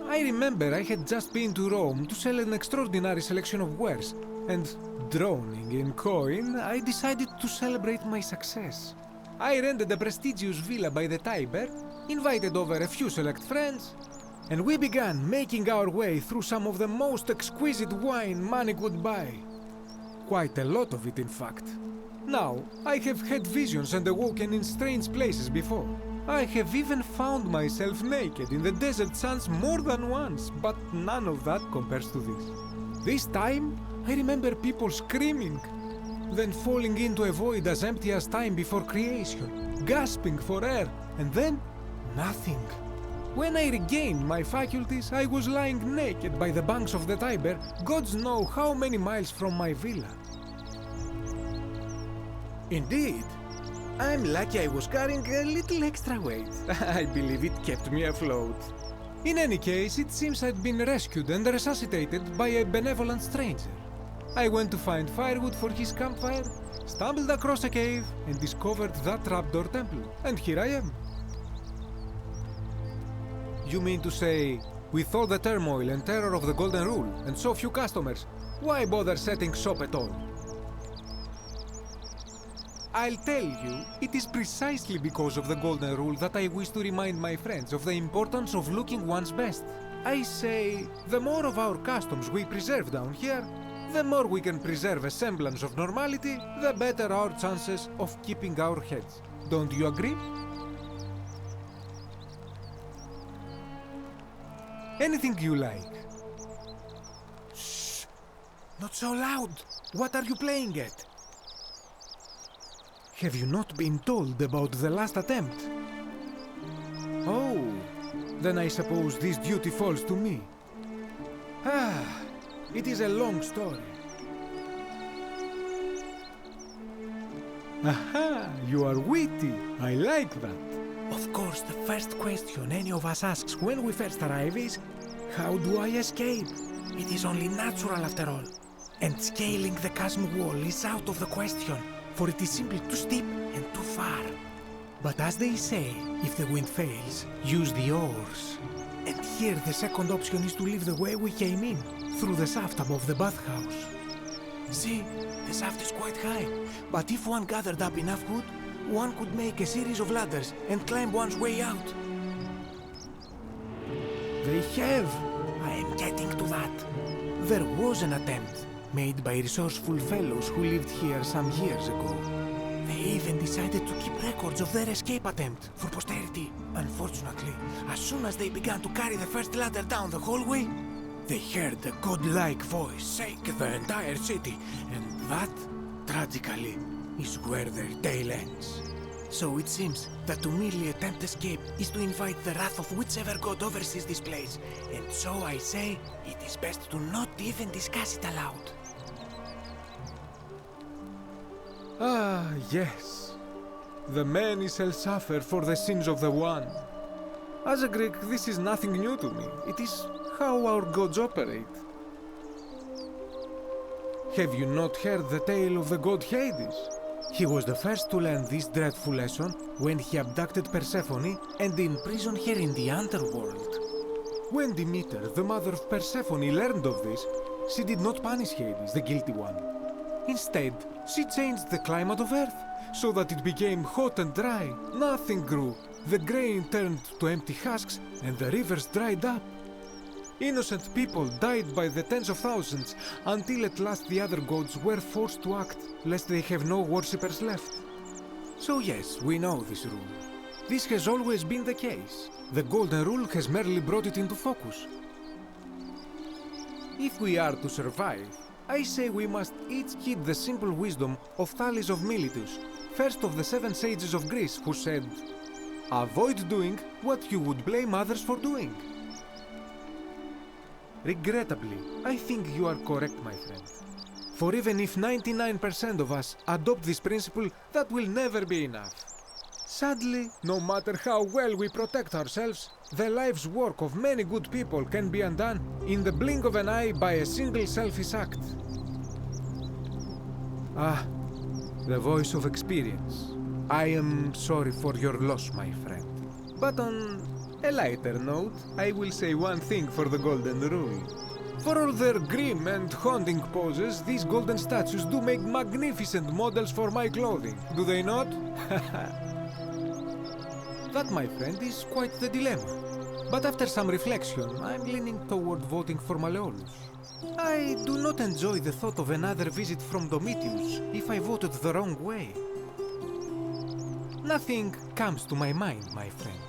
I remember I had just been to Rome to sell an extraordinary selection of wares, and drowning in coin, I decided to celebrate my success. I rented a prestigious villa by the Tiber, invited over a few select friends, and we began making our way through some of the most exquisite wine money could buy. Quite a lot of it, in fact. Now, I have had visions and awoken in strange places before. I have even found myself naked in the desert sands more than once, but none of that compares to this. This time, I remember people screaming, then falling into a void as empty as time before creation, gasping for air, and then nothing. When I regained my faculties, I was lying naked by the banks of the Tiber, gods know how many miles from my villa. Indeed. I'm lucky I was carrying a little extra weight. I believe it kept me afloat. In any case, it seems I'd been rescued and resuscitated by a benevolent stranger. I went to find firewood for his campfire, stumbled across a cave, and discovered that trapdoor temple. And here I am. You mean to say, with all the turmoil and terror of the Golden Rule, and so few customers, why bother setting shop at all? I'll tell you, it is precisely because of the Golden Rule that I wish to remind my friends of the importance of looking one's best. I say, the more of our customs we preserve down here, the more we can preserve a semblance of normality, the better our chances of keeping our heads. Don't you agree? Anything you like. Shh! Not so loud! What are you playing at? Have you not been told about the last attempt? Oh, then I suppose this duty falls to me. Ah, it is a long story. Aha, you are witty. I like that. Of course, the first question any of us asks when we first arrive is, how do I escape? It is only natural after all. And scaling the chasm wall is out of the question, for it is simply too steep and too far. But as they say, if the wind fails, use the oars. And here the second option is to leave the way we came in, through the shaft above the bathhouse. See, the shaft is quite high, but if one gathered up enough wood, one could make a series of ladders and climb one's way out. They have. I am getting to that. There was an attempt, made by resourceful fellows who lived here some years ago. They even decided to keep records of their escape attempt for posterity. Unfortunately, as soon as they began to carry the first ladder down the hallway, they heard a godlike voice shake the entire city, and that, tragically, is where their tale ends. So it seems that to merely attempt escape is to invite the wrath of whichever god oversees this place, and so I say it is best to not even discuss it aloud. Ah, yes. The many shall suffer for the sins of the one. As a Greek, this is nothing new to me. It is how our gods operate. Have you not heard the tale of the god Hades? He was the first to learn this dreadful lesson when he abducted Persephone and imprisoned her in the underworld. When Demeter, the mother of Persephone, learned of this, she did not punish Hades, the guilty one. Instead, she changed the climate of Earth so that it became hot and dry. Nothing grew. The grain turned to empty husks and the rivers dried up. Innocent people died by the tens of thousands until at last the other gods were forced to act, lest they have no worshippers left. So yes, we know this rule. This has always been the case. The Golden Rule has merely brought it into focus. If we are to survive, I say we must each heed the simple wisdom of Thales of Miletus, first of the 7 sages of Greece, who said, "Avoid doing what you would blame others for doing." Regrettably, I think you are correct, my friend. For even if 99% of us adopt this principle, that will never be enough. Sadly, no matter how well we protect ourselves, the life's work of many good people can be undone in the blink of an eye by a single selfish act. Ah, the voice of experience. I am sorry for your loss, my friend. But on a lighter note, I will say one thing for the Golden Rule. For all their grim and haunting poses, these golden statues do make magnificent models for my clothing, do they not? That, my friend, is quite the dilemma. But after some reflection, I'm leaning toward voting for Malleolus. I do not enjoy the thought of another visit from Domitius if I voted the wrong way. Nothing comes to my mind, my friend.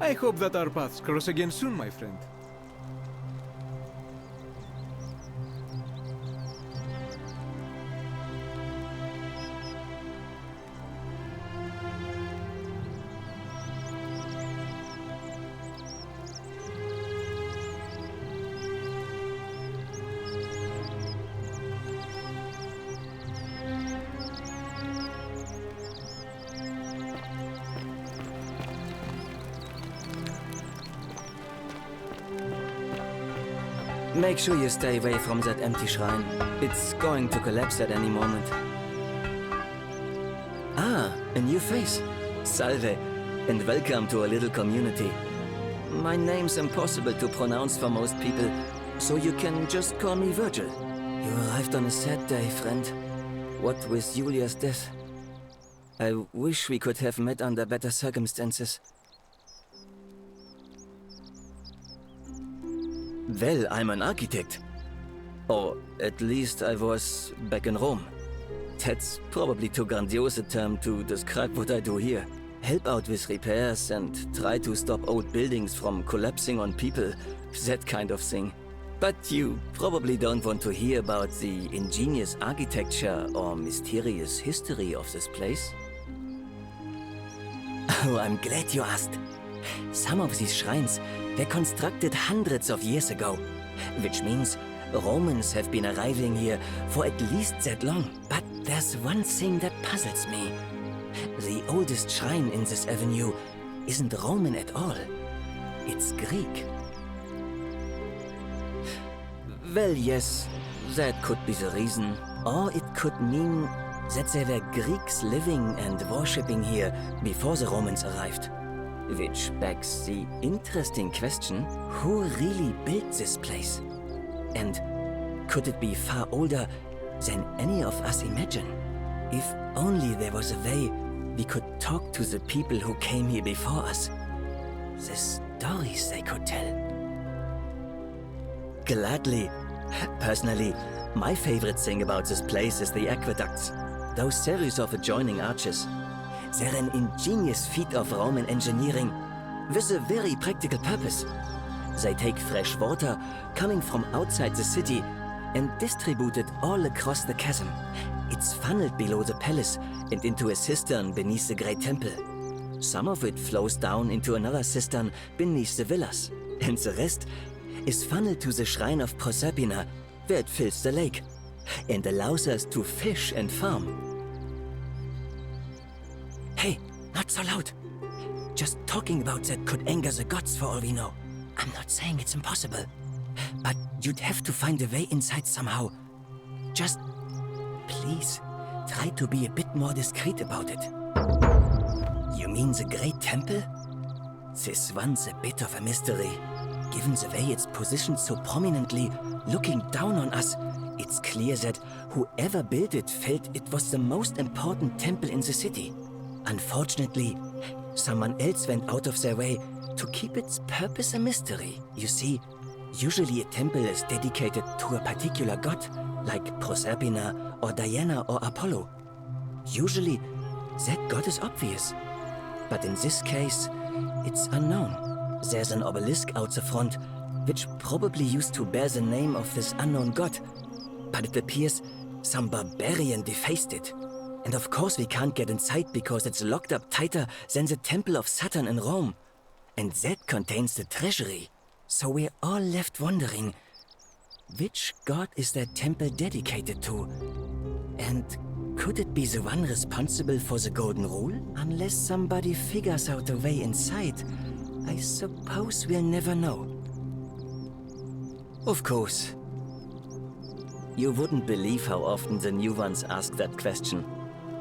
I hope that our paths cross again soon, my friend. Make sure you stay away from that empty shrine. It's going to collapse at any moment. Ah, a new face. Salve, and welcome to a little community. My name's impossible to pronounce for most people, so you can just call me Virgil. You arrived on a sad day, friend. What with Julia's death. I wish we could have met under better circumstances. Well, I'm an architect. Or at least I was back in Rome. That's probably too grandiose a term to describe what I do here. Help out with repairs and try to stop old buildings from collapsing on people, that kind of thing. But you probably don't want to hear about the ingenious architecture or mysterious history of this place. Oh, I'm glad you asked. Some of these shrines were constructed hundreds of years ago, which means Romans have been arriving here for at least that long. But there's one thing that puzzles me. The oldest shrine in this avenue isn't Roman at all. It's Greek. Well, yes, that could be the reason. Or it could mean that there were Greeks living and worshipping here before the Romans arrived. Which begs the interesting question, who really built this place? And could it be far older than any of us imagine? If only there was a way we could talk to the people who came here before us. The stories they could tell. Gladly. Personally, my favorite thing about this place is the aqueducts. Those series of adjoining arches. They're an ingenious feat of Roman engineering with a very practical purpose. They take fresh water coming from outside the city and distribute it all across the chasm. It's funneled below the palace and into a cistern beneath the great temple. Some of it flows down into another cistern beneath the villas, and the rest is funneled to the shrine of Proserpina, where it fills the lake and allows us to fish and farm. Hey, not so loud. Just talking about that could anger the gods for all we know. I'm not saying it's impossible, but you'd have to find a way inside somehow. Just, please, try to be a bit more discreet about it. You mean the Great Temple? This one's a bit of a mystery. Given the way it's positioned so prominently, looking down on us, it's clear that whoever built it felt it was the most important temple in the city. Unfortunately, someone else went out of their way to keep its purpose a mystery. You see, usually a temple is dedicated to a particular god, like Proserpina or Diana or Apollo. Usually, that god is obvious. But in this case, it's unknown. There's an obelisk out the front, which probably used to bear the name of this unknown god. But it appears some barbarian defaced it. And of course we can't get inside because it's locked up tighter than the Temple of Saturn in Rome. And that contains the treasury. So we're all left wondering, which god is that temple dedicated to? And could it be the one responsible for the Golden Rule? Unless somebody figures out a way inside, I suppose we'll never know. Of course. You wouldn't believe how often the new ones ask that question.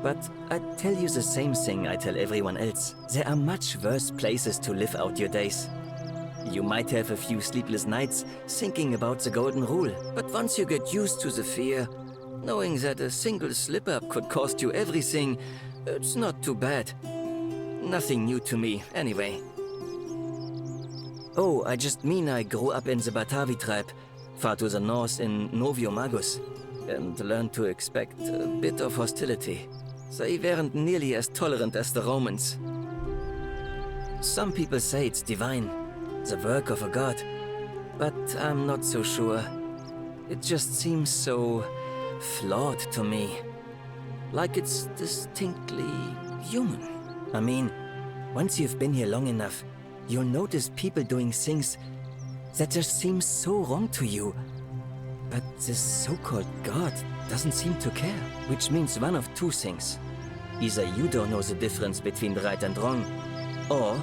But I'd tell you the same thing I tell everyone else. There are much worse places to live out your days. You might have a few sleepless nights thinking about the Golden Rule, but once you get used to the fear, knowing that a single slip-up could cost you everything, it's not too bad. Nothing new to me, anyway. Oh, I just mean I grew up in the Batavi tribe, far to the north in Novio Magus, and learned to expect a bit of hostility. They weren't nearly as tolerant as the Romans. Some people say it's divine, the work of a god, but I'm not so sure. It just seems so flawed to me. Like it's distinctly human. I mean, once you've been here long enough, you'll notice people doing things that just seem so wrong to you. But this so-called god doesn't seem to care, which means one of two things. Either you don't know the difference between right and wrong, or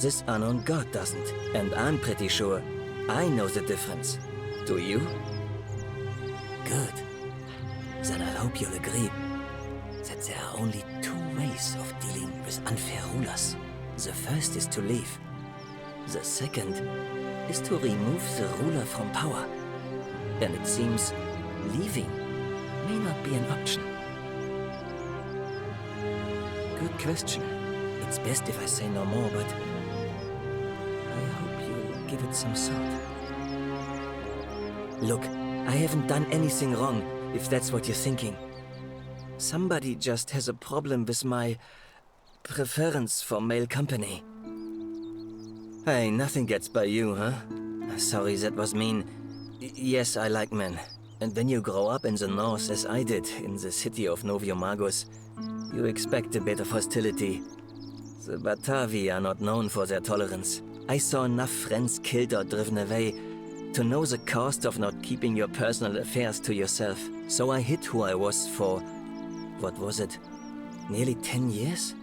this unknown god doesn't. And I'm pretty sure I know the difference. Do you? Good. Then I hope you'll agree that there are only two ways of dealing with unfair rulers. The first is to leave. The second is to remove the ruler from power. And it seems leaving may not be an option. good question. It's best if I say no more, but I hope you'll give it some thought. Look, I haven't done anything wrong, if that's what you're thinking. Somebody just has a problem with my preference for male company. Hey, nothing gets by you, huh? Sorry, that was mean. Yes, I like men. And when you grow up in the north, as I did, in the city of Noviomagus, you expect a bit of hostility. The Batavi are not known for their tolerance. I saw enough friends killed or driven away to know the cost of not keeping your personal affairs to yourself. So I hid who I was for, what was it, nearly 10 years?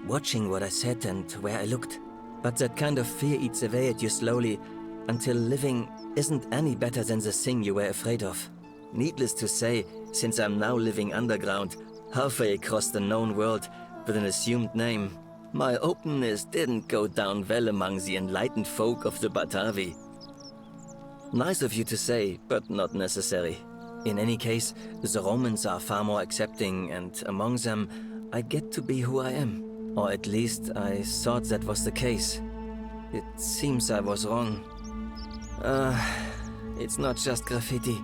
Watching what I said and where I looked. But that kind of fear eats away at you slowly, until living isn't any better than the thing you were afraid of. Needless to say, since I'm now living underground, halfway across the known world with an assumed name, my openness didn't go down well among the enlightened folk of the Batavi. Nice of you to say, but not necessary. In any case, the Romans are far more accepting, and among them, I get to be who I am. Or at least I thought that was the case. It seems I was wrong. It's not just graffiti.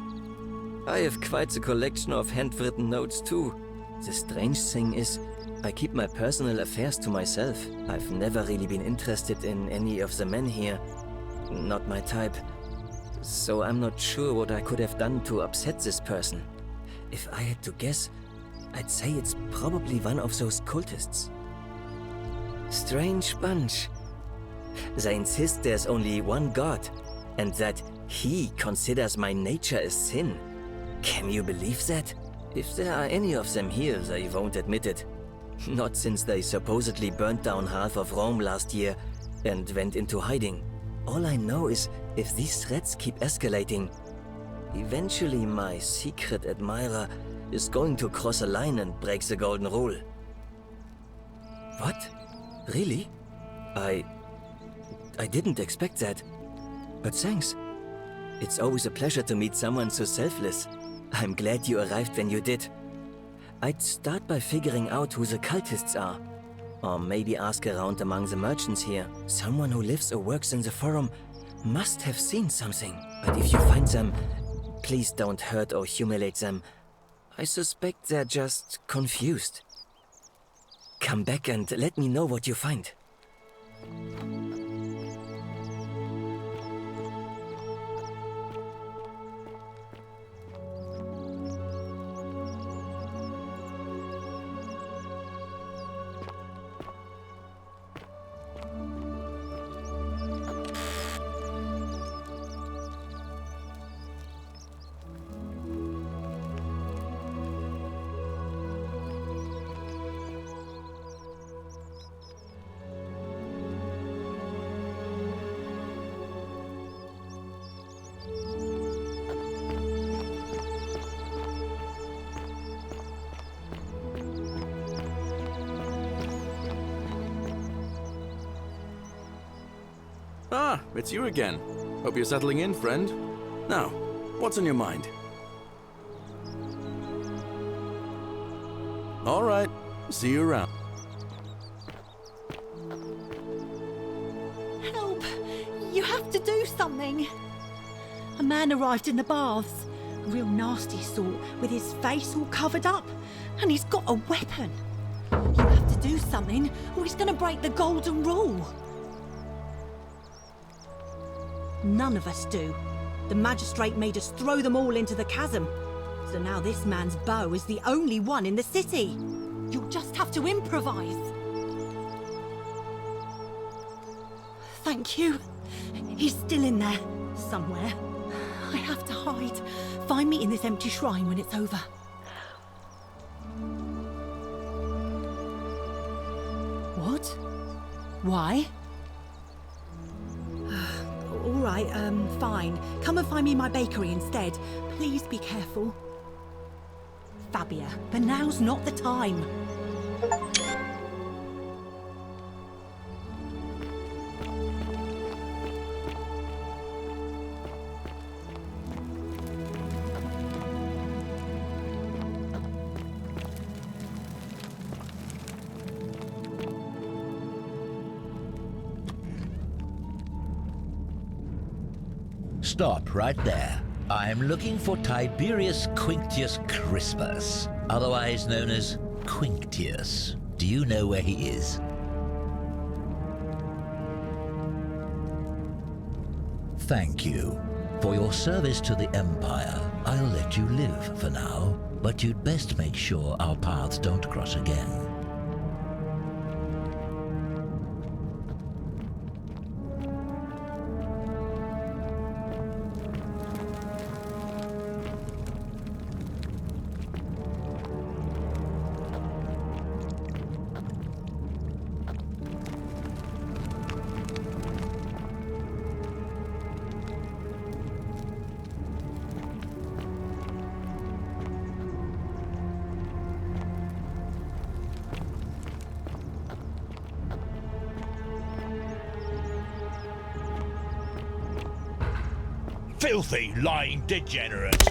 I have quite a collection of handwritten notes too. The strange thing is, I keep my personal affairs to myself. I've never really been interested in any of the men here. Not my type. So I'm not sure what I could have done to upset this person. If I had to guess, I'd say it's probably one of those cultists. Strange bunch. They insist there's only one god, and that he considers my nature a sin. Can you believe that? If there are any of them here, they won't admit it. Not since they supposedly burnt down half of Rome last year and went into hiding. All I know is, if these threats keep escalating, eventually my secret admirer is going to cross a line and break the golden rule. What? Really? I didn't expect that. But thanks. It's always a pleasure to meet someone so selfless. I'm glad you arrived when you did. I'd start by figuring out who the cultists are. Or maybe ask around among the merchants here. Someone who lives or works in the forum must have seen something. But if you find them, please don't hurt or humiliate them. I suspect they're just confused. Come back and let me know what you find. Ah, it's you again. Hope you're settling in, friend. Now, what's on your mind? All right, see you around. Help! You have to do something! A man arrived in the baths. A real nasty sort, with his face all covered up. And he's got a weapon. You have to do something, or he's gonna break the golden rule. None of us do. The magistrate made us throw them all into the chasm. So now this man's bow is the only one in the city. You'll just have to improvise. Thank you. He's still in there, somewhere. I have to hide. Find me in this empty shrine when it's over. What? Why? All right, fine. Come and find me in my bakery instead. Please be careful. Fabia, but now's not the time. Stop right there. I'm looking for Tiberius Quinctius Crispus, otherwise known as Quinctius. Do you know where he is? Thank you. For your service to the Empire, I'll let you live for now, but you'd best make sure our paths don't cross again. Filthy, lying degenerates!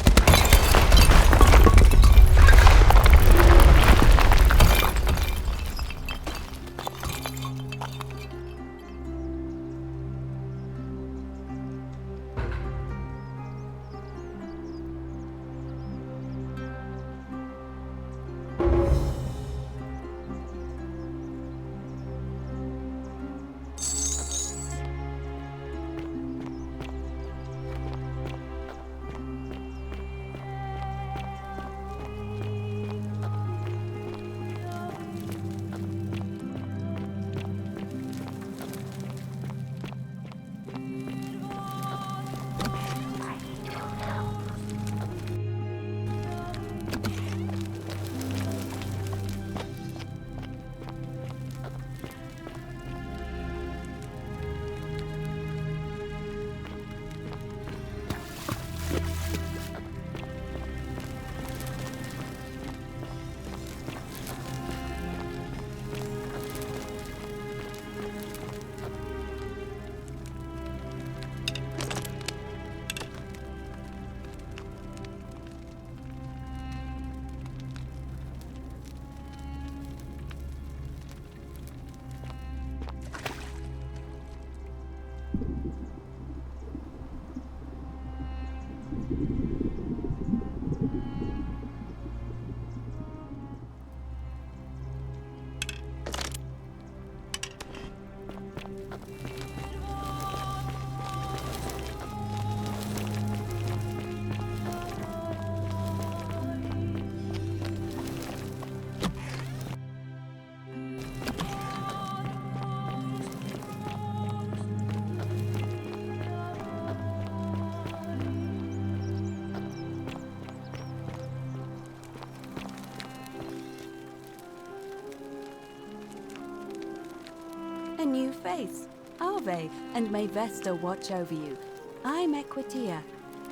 A new face. Ave, and may Vesta watch over you. I'm Equitia.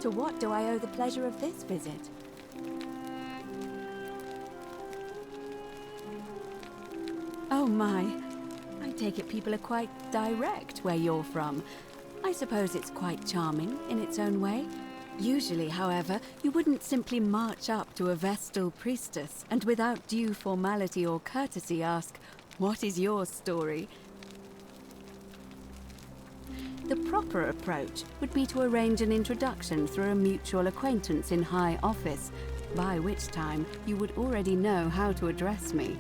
To what do I owe the pleasure of this visit? Oh my. I take it people are quite direct where you're from. I suppose it's quite charming in its own way. Usually, however, you wouldn't simply march up to a Vestal priestess and without due formality or courtesy ask, "What is your story?" The proper approach would be to arrange an introduction through a mutual acquaintance in high office, by which time you would already know how to address me.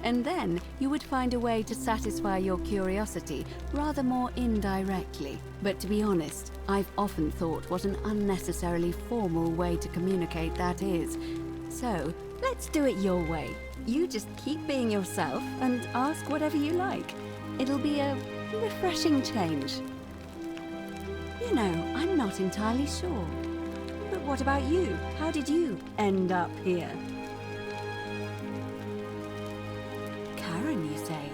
And then you would find a way to satisfy your curiosity rather more indirectly. But to be honest, I've often thought what an unnecessarily formal way to communicate that is. So, let's do it your way. You just keep being yourself and ask whatever you like. It'll be a refreshing change. You know, I'm not entirely sure. But what about you? How did you end up here? Karen, you say?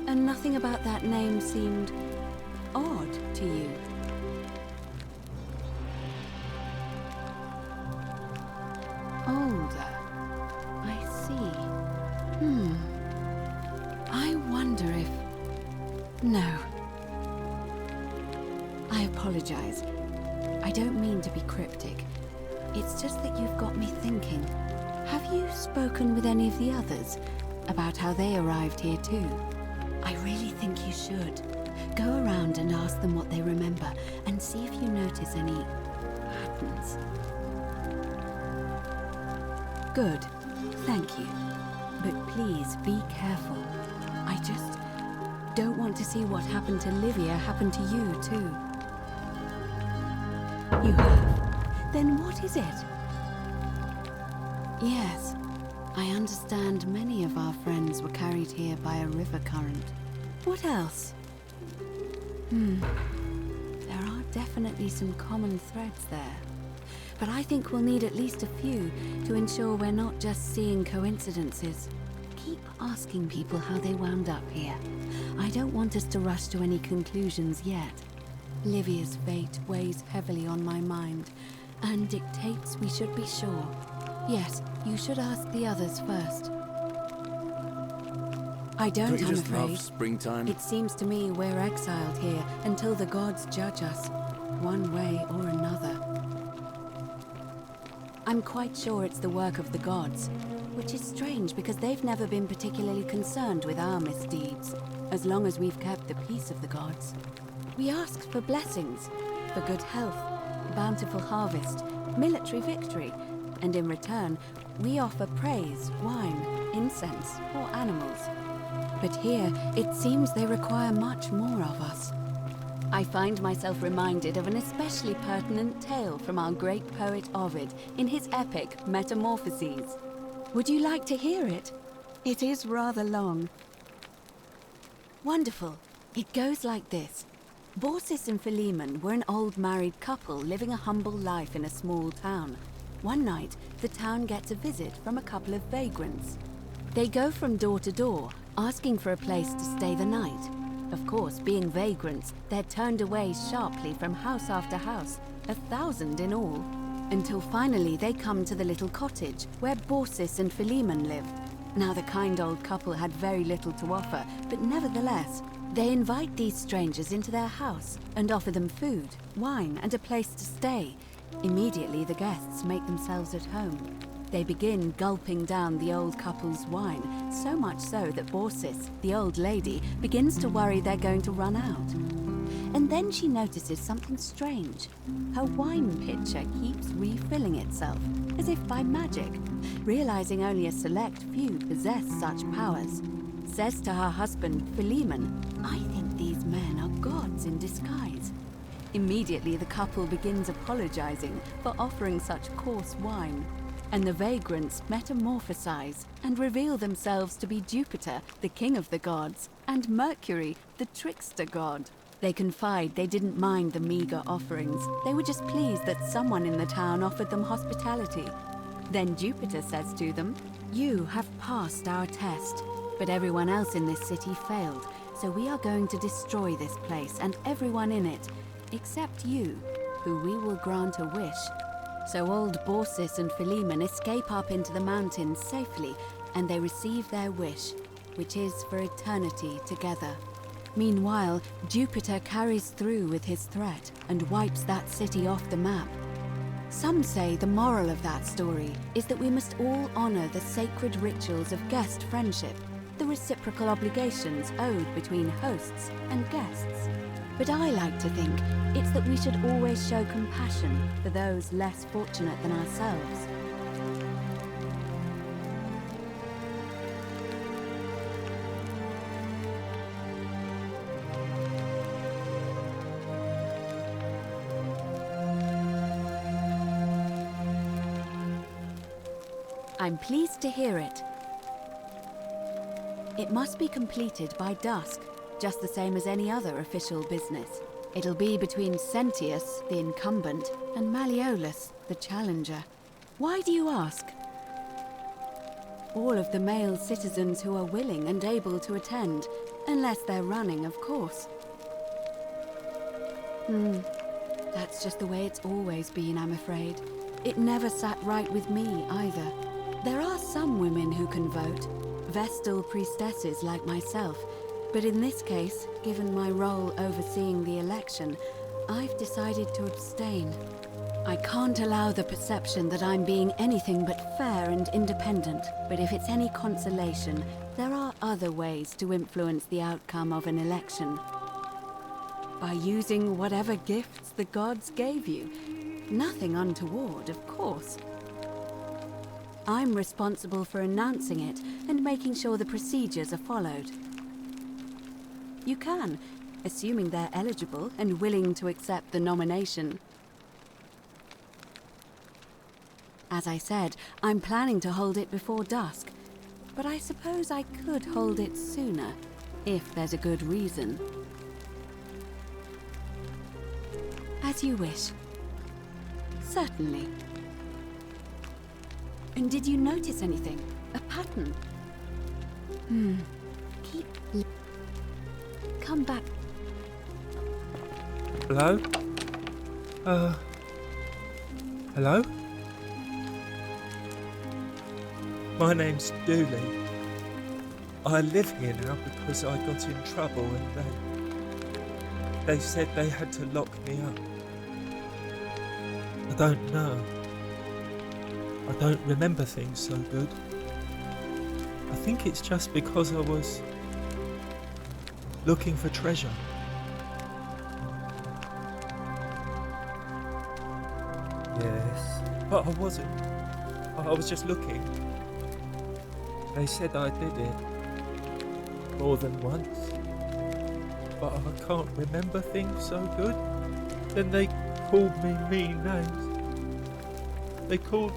And nothing about that name seemed odd to you? Older. I see. I wonder if... No. I apologize. I don't mean to be cryptic. It's just that you've got me thinking. Have you spoken with any of the others about how they arrived here too? I really think you should. Go around and ask them what they remember, and see if you notice any patterns. Good. Thank you. But please be careful. I just don't want to see what happened to Livia happen to you, too. You have? Then what is it? Yes. I understand many of our friends were carried here by a river current. What else? There are definitely some common threads there. But I think we'll need at least a few to ensure we're not just seeing coincidences. Keep asking people how they wound up here. I don't want us to rush to any conclusions yet. Livia's fate weighs heavily on my mind, and dictates we should be sure. Yes, you should ask the others first. I don't, you I'm just afraid. love springtime? It seems to me we're exiled here until the gods judge us, one way or another. I'm quite sure it's the work of the gods, which is strange because they've never been particularly concerned with our misdeeds, as long as we've kept the peace of the gods. We asked for blessings, for good health, bountiful harvest, military victory, and in return, we offer praise, wine, incense, or animals. But here, it seems they require much more of us. I find myself reminded of an especially pertinent tale from our great poet Ovid in his epic Metamorphoses. Would you like to hear it? It is rather long. Wonderful. It goes like this. Baucis and Philemon were an old married couple living a humble life in a small town. One night, the town gets a visit from a couple of vagrants. They go from door to door, asking for a place to stay the night. Of course, being vagrants, they're turned away sharply from house after house, 1,000 in all, until finally they come to the little cottage where Baucis and Philemon live. Now, the kind old couple had very little to offer, but nevertheless, they invite these strangers into their house and offer them food, wine, and a place to stay. Immediately, the guests make themselves at home. They begin gulping down the old couple's wine, so much so that Baucis, the old lady, begins to worry they're going to run out. And then she notices something strange. Her wine pitcher keeps refilling itself, as if by magic. Realizing only a select few possess such powers, says to her husband, Philemon, "I think these men are gods in disguise." Immediately, the couple begins apologizing for offering such coarse wine, and the vagrants metamorphosize and reveal themselves to be Jupiter, the king of the gods, and Mercury, the trickster god. They confide they didn't mind the meager offerings. They were just pleased that someone in the town offered them hospitality. Then Jupiter says to them, "You have passed our test, but everyone else in this city failed, so we are going to destroy this place and everyone in it, except you, who we will grant a wish." So old Baucis and Philemon escape up into the mountains safely, and they receive their wish, which is for eternity together. Meanwhile, Jupiter carries through with his threat and wipes that city off the map. Some say the moral of that story is that we must all honor the sacred rituals of guest friendship, the reciprocal obligations owed between hosts and guests. But I like to think it's that we should always show compassion for those less fortunate than ourselves. I'm pleased to hear it. It must be completed by dusk, just the same as any other official business. It'll be between Sentius, the incumbent, and Malleolus, the challenger. Why do you ask? All of the male citizens who are willing and able to attend, unless they're running, of course. That's just the way it's always been, I'm afraid. It never sat right with me, either. There are some women who can vote, Vestal priestesses like myself, but in this case, given my role overseeing the election, I've decided to abstain. I can't allow the perception that I'm being anything but fair and independent, but if it's any consolation, there are other ways to influence the outcome of an election. By using whatever gifts the gods gave you. Nothing untoward, of course. I'm responsible for announcing it and making sure the procedures are followed. You can, assuming they're eligible and willing to accept the nomination. As I said, I'm planning to hold it before dusk, but I suppose I could hold it sooner, if there's a good reason. As you wish. Certainly. And did you notice anything? A pattern? Come back. Hello? Hello? My name's Dooley. I live here now because I got in trouble and they said they had to lock me up. I don't know. I don't remember things so good. I think it's just because I was looking for treasure. Yes, but I wasn't. I was just looking. They said I did it more than once, but I can't remember things so good. Then they called me mean names. They called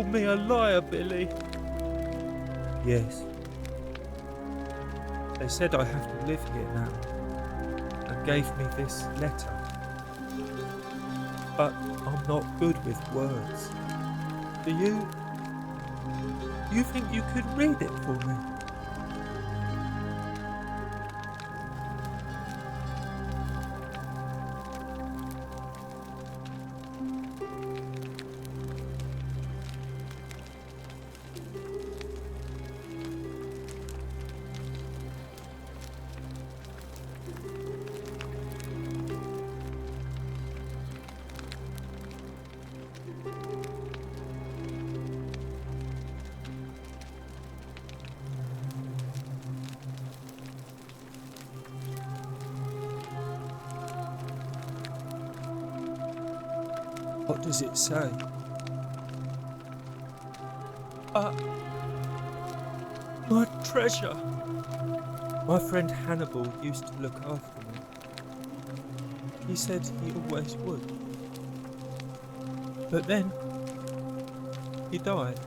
me a liar, Billy. Yes. They said I have to live here now, and gave me this letter. But I'm not good with words. Do you think you could read it for me? What does it say? My treasure! My friend Hannibal used to look after me. He said he always would. But then, he died.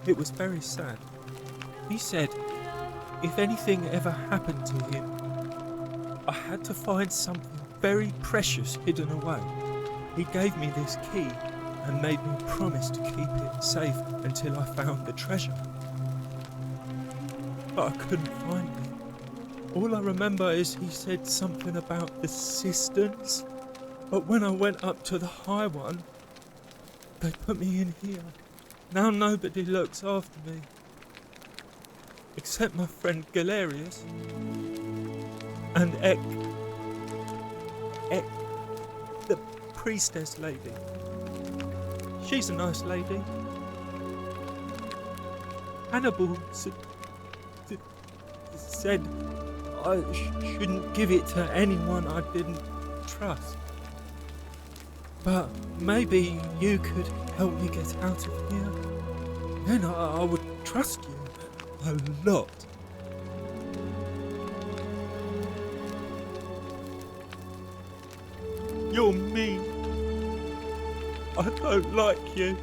It was very sad. He said if anything ever happened to him, I had to find something very precious hidden away. He gave me this key and made me promise to keep it safe until I found the treasure. But I couldn't find it. All I remember is he said something about the cisterns, but when I went up to the high one, they put me in here. Now nobody looks after me, except my friend Galerius and the priestess lady. She's a nice lady. Hannibal said I shouldn't give it to anyone I didn't trust. But maybe you could help me get out of here. Then I would trust you a lot. You're mean. I don't like you.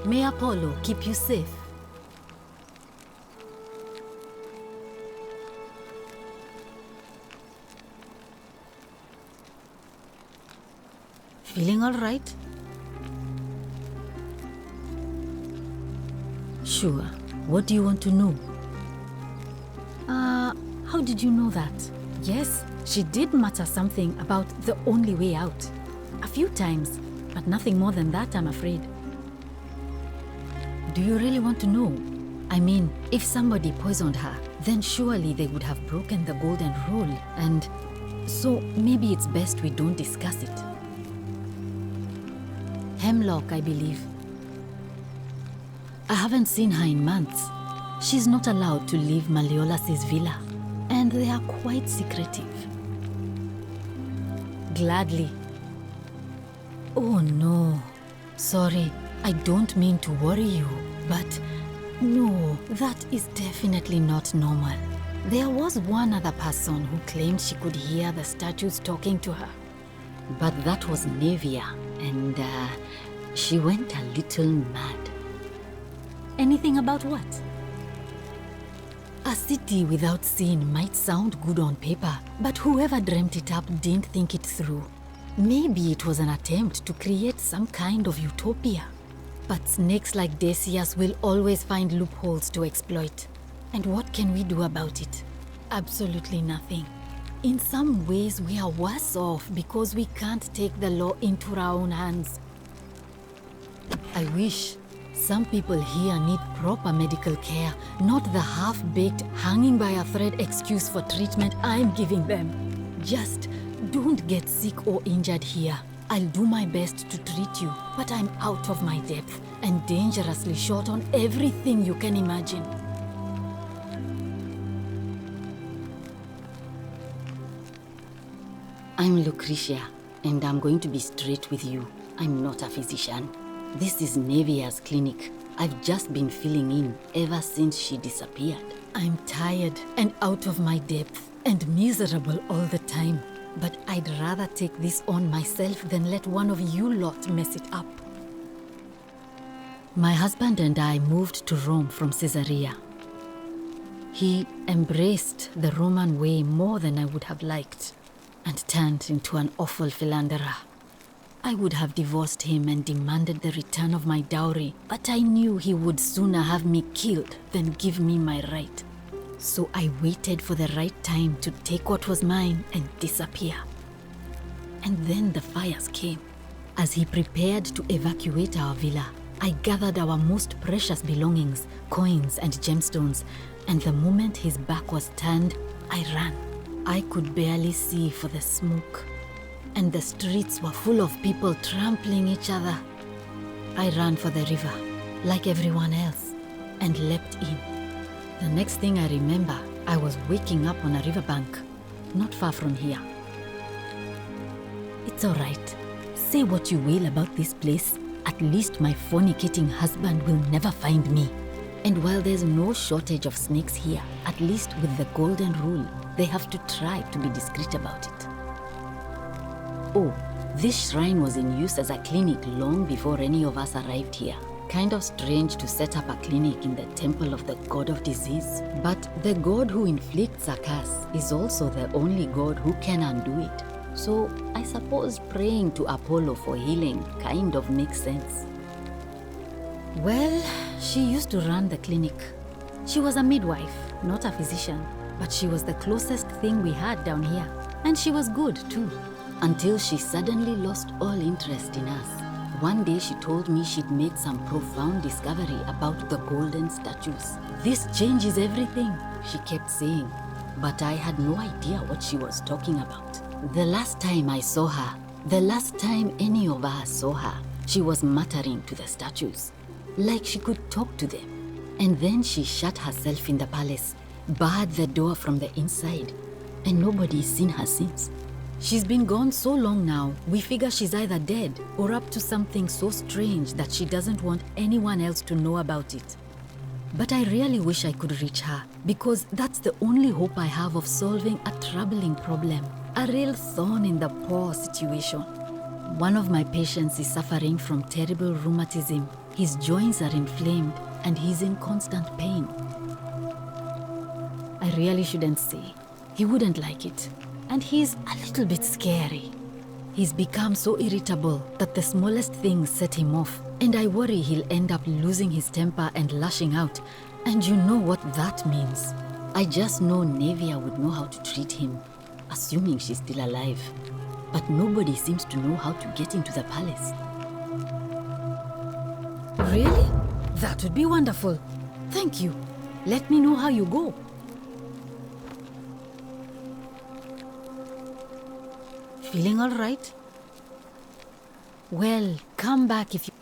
May Apollo keep you safe. Feeling all right? Sure. What do you want to know? How did you know that? Yes, she did mutter something about the only way out. A few times, but nothing more than that, I'm afraid. Do you really want to know? I mean, if somebody poisoned her, then surely they would have broken the golden rule, and so maybe it's best we don't discuss it. Hemlock, I believe. I haven't seen her in months. She's not allowed to leave Malleolas's villa, and they are quite secretive. Gladly. Oh no. Sorry, I don't mean to worry you, but no, that is definitely not normal. There was one other person who claimed she could hear the statues talking to her. But that was Nevia, and she went a little mad. Anything about what? A city without sin might sound good on paper, but whoever dreamt it up didn't think it through. Maybe it was an attempt to create some kind of utopia. But snakes like Decius will always find loopholes to exploit. And what can we do about it? Absolutely nothing. In some ways, we are worse off because we can't take the law into our own hands. I wish. Some people here need proper medical care, not the half-baked, hanging by a thread excuse for treatment I'm giving them. Just don't get sick or injured here. I'll do my best to treat you, but I'm out of my depth and dangerously short on everything you can imagine. I'm Lucretia, and I'm going to be straight with you. I'm not a physician. This is Nevia's clinic. I've just been filling in ever since she disappeared. I'm tired and out of my depth and miserable all the time. But I'd rather take this on myself than let one of you lot mess it up. My husband and I moved to Rome from Caesarea. He embraced the Roman way more than I would have liked and turned into an awful philanderer. I would have divorced him and demanded the return of my dowry, but I knew he would sooner have me killed than give me my right. So I waited for the right time to take what was mine and disappear. And then the fires came. As he prepared to evacuate our villa, I gathered our most precious belongings, coins and gemstones, and the moment his back was turned, I ran. I could barely see for the smoke, and the streets were full of people trampling each other. I ran for the river, like everyone else, and leapt in. The next thing I remember, I was waking up on a riverbank, not far from here. It's all right. Say what you will about this place, at least my fornicating husband will never find me. And while there's no shortage of snakes here, at least with the golden rule, they have to try to be discreet about it. Oh, this shrine was in use as a clinic long before any of us arrived here. Kind of strange to set up a clinic in the temple of the god of disease. But the god who inflicts a curse is also the only god who can undo it. So I suppose praying to Apollo for healing kind of makes sense. Well, she used to run the clinic. She was a midwife, not a physician, but she was the closest thing we had down here. And she was good too, until she suddenly lost all interest in us. One day she told me she'd made some profound discovery about the golden statues. This changes everything, she kept saying, but I had no idea what she was talking about. The last time I saw her, the last time any of us saw her, she was muttering to the statues, like she could talk to them. And then she shut herself in the palace, barred the door from the inside, and nobody's seen her since. She's been gone so long now, we figure she's either dead or up to something so strange that she doesn't want anyone else to know about it. But I really wish I could reach her, because that's the only hope I have of solving a troubling problem, a real thorn in the paw situation. One of my patients is suffering from terrible rheumatism. His joints are inflamed and he's in constant pain. I really shouldn't say. He wouldn't like it. And he's a little bit scary. He's become so irritable that the smallest things set him off. And I worry he'll end up losing his temper and lashing out. And you know what that means. I just know Nevia would know how to treat him, assuming she's still alive. But nobody seems to know how to get into the palace. Really? That would be wonderful. Thank you. Let me know how you go. Feeling all right? Well, come back if you...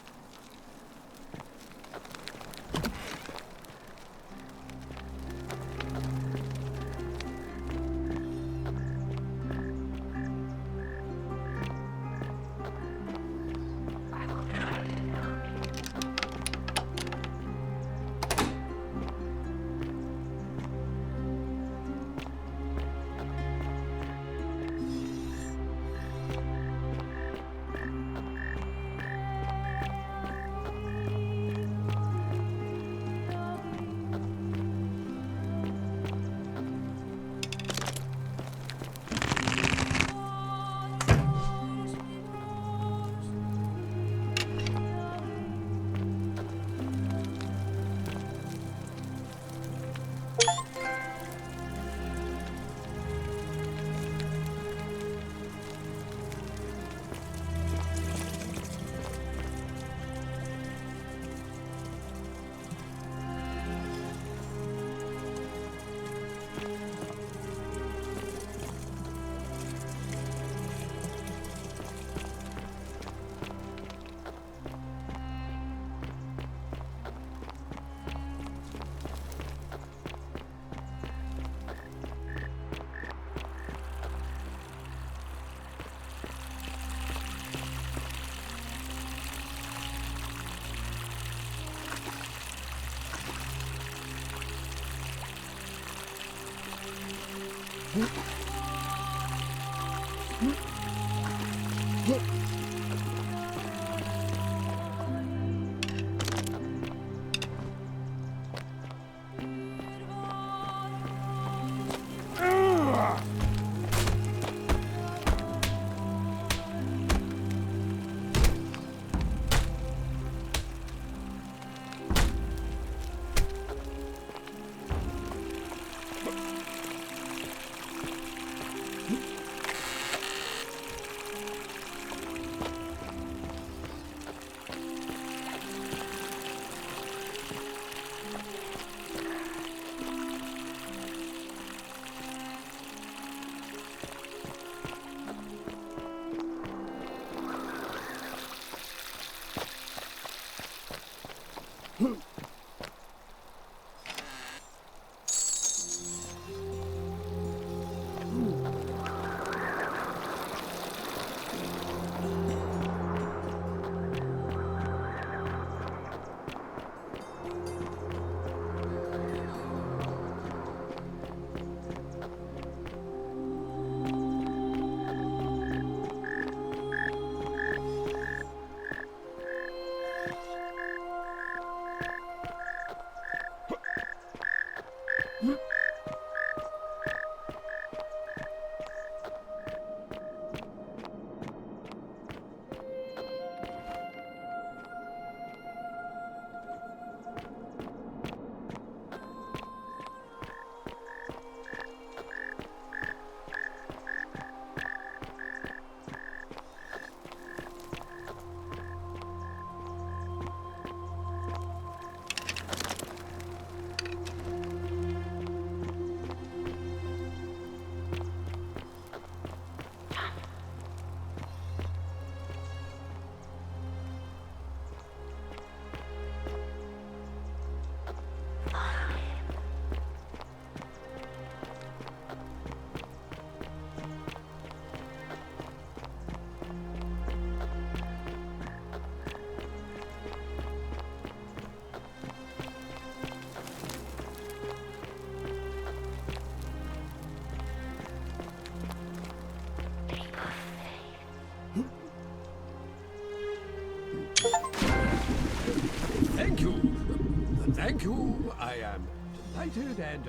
am delighted and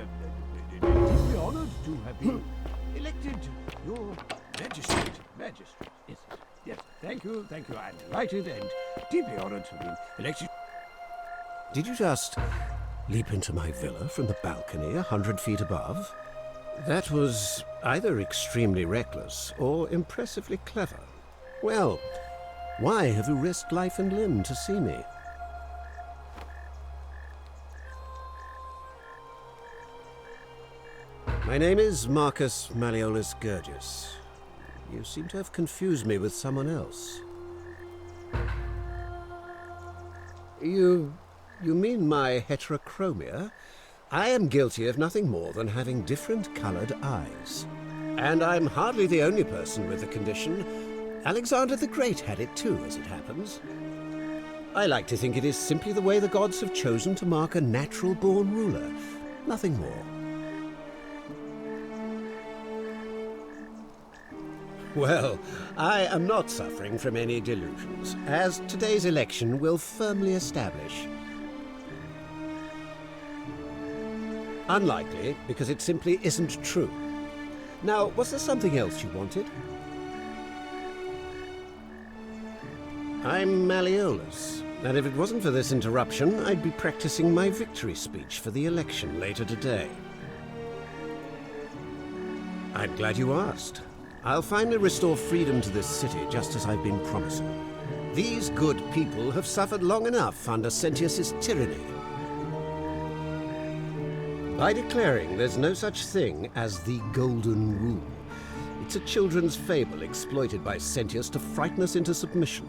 deeply honored to have been elected your magistrate. Magistrate, yes, yes. Thank you. I'm delighted and deeply honored to have been elected. Did you just leap into my villa from the balcony 100 feet above? That was either extremely reckless or impressively clever. Well, why have you risked life and limb to see me? My name is Marcus Malleolus Gurgis. You seem to have confused me with someone else. You mean my heterochromia? I am guilty of nothing more than having different colored eyes. And I'm hardly the only person with the condition. Alexander the Great had it too, as it happens. I like to think it is simply the way the gods have chosen to mark a natural-born ruler. Nothing more. Well, I am not suffering from any delusions, as today's election will firmly establish. Unlikely, because it simply isn't true. Now, was there something else you wanted? I'm Malleolus, and if it wasn't for this interruption, I'd be practicing my victory speech for the election later today. I'm glad you asked. I'll finally restore freedom to this city, just as I've been promising. These good people have suffered long enough under Sentius's tyranny. By declaring there's no such thing as the Golden Rule. It's a children's fable exploited by Sentius to frighten us into submission.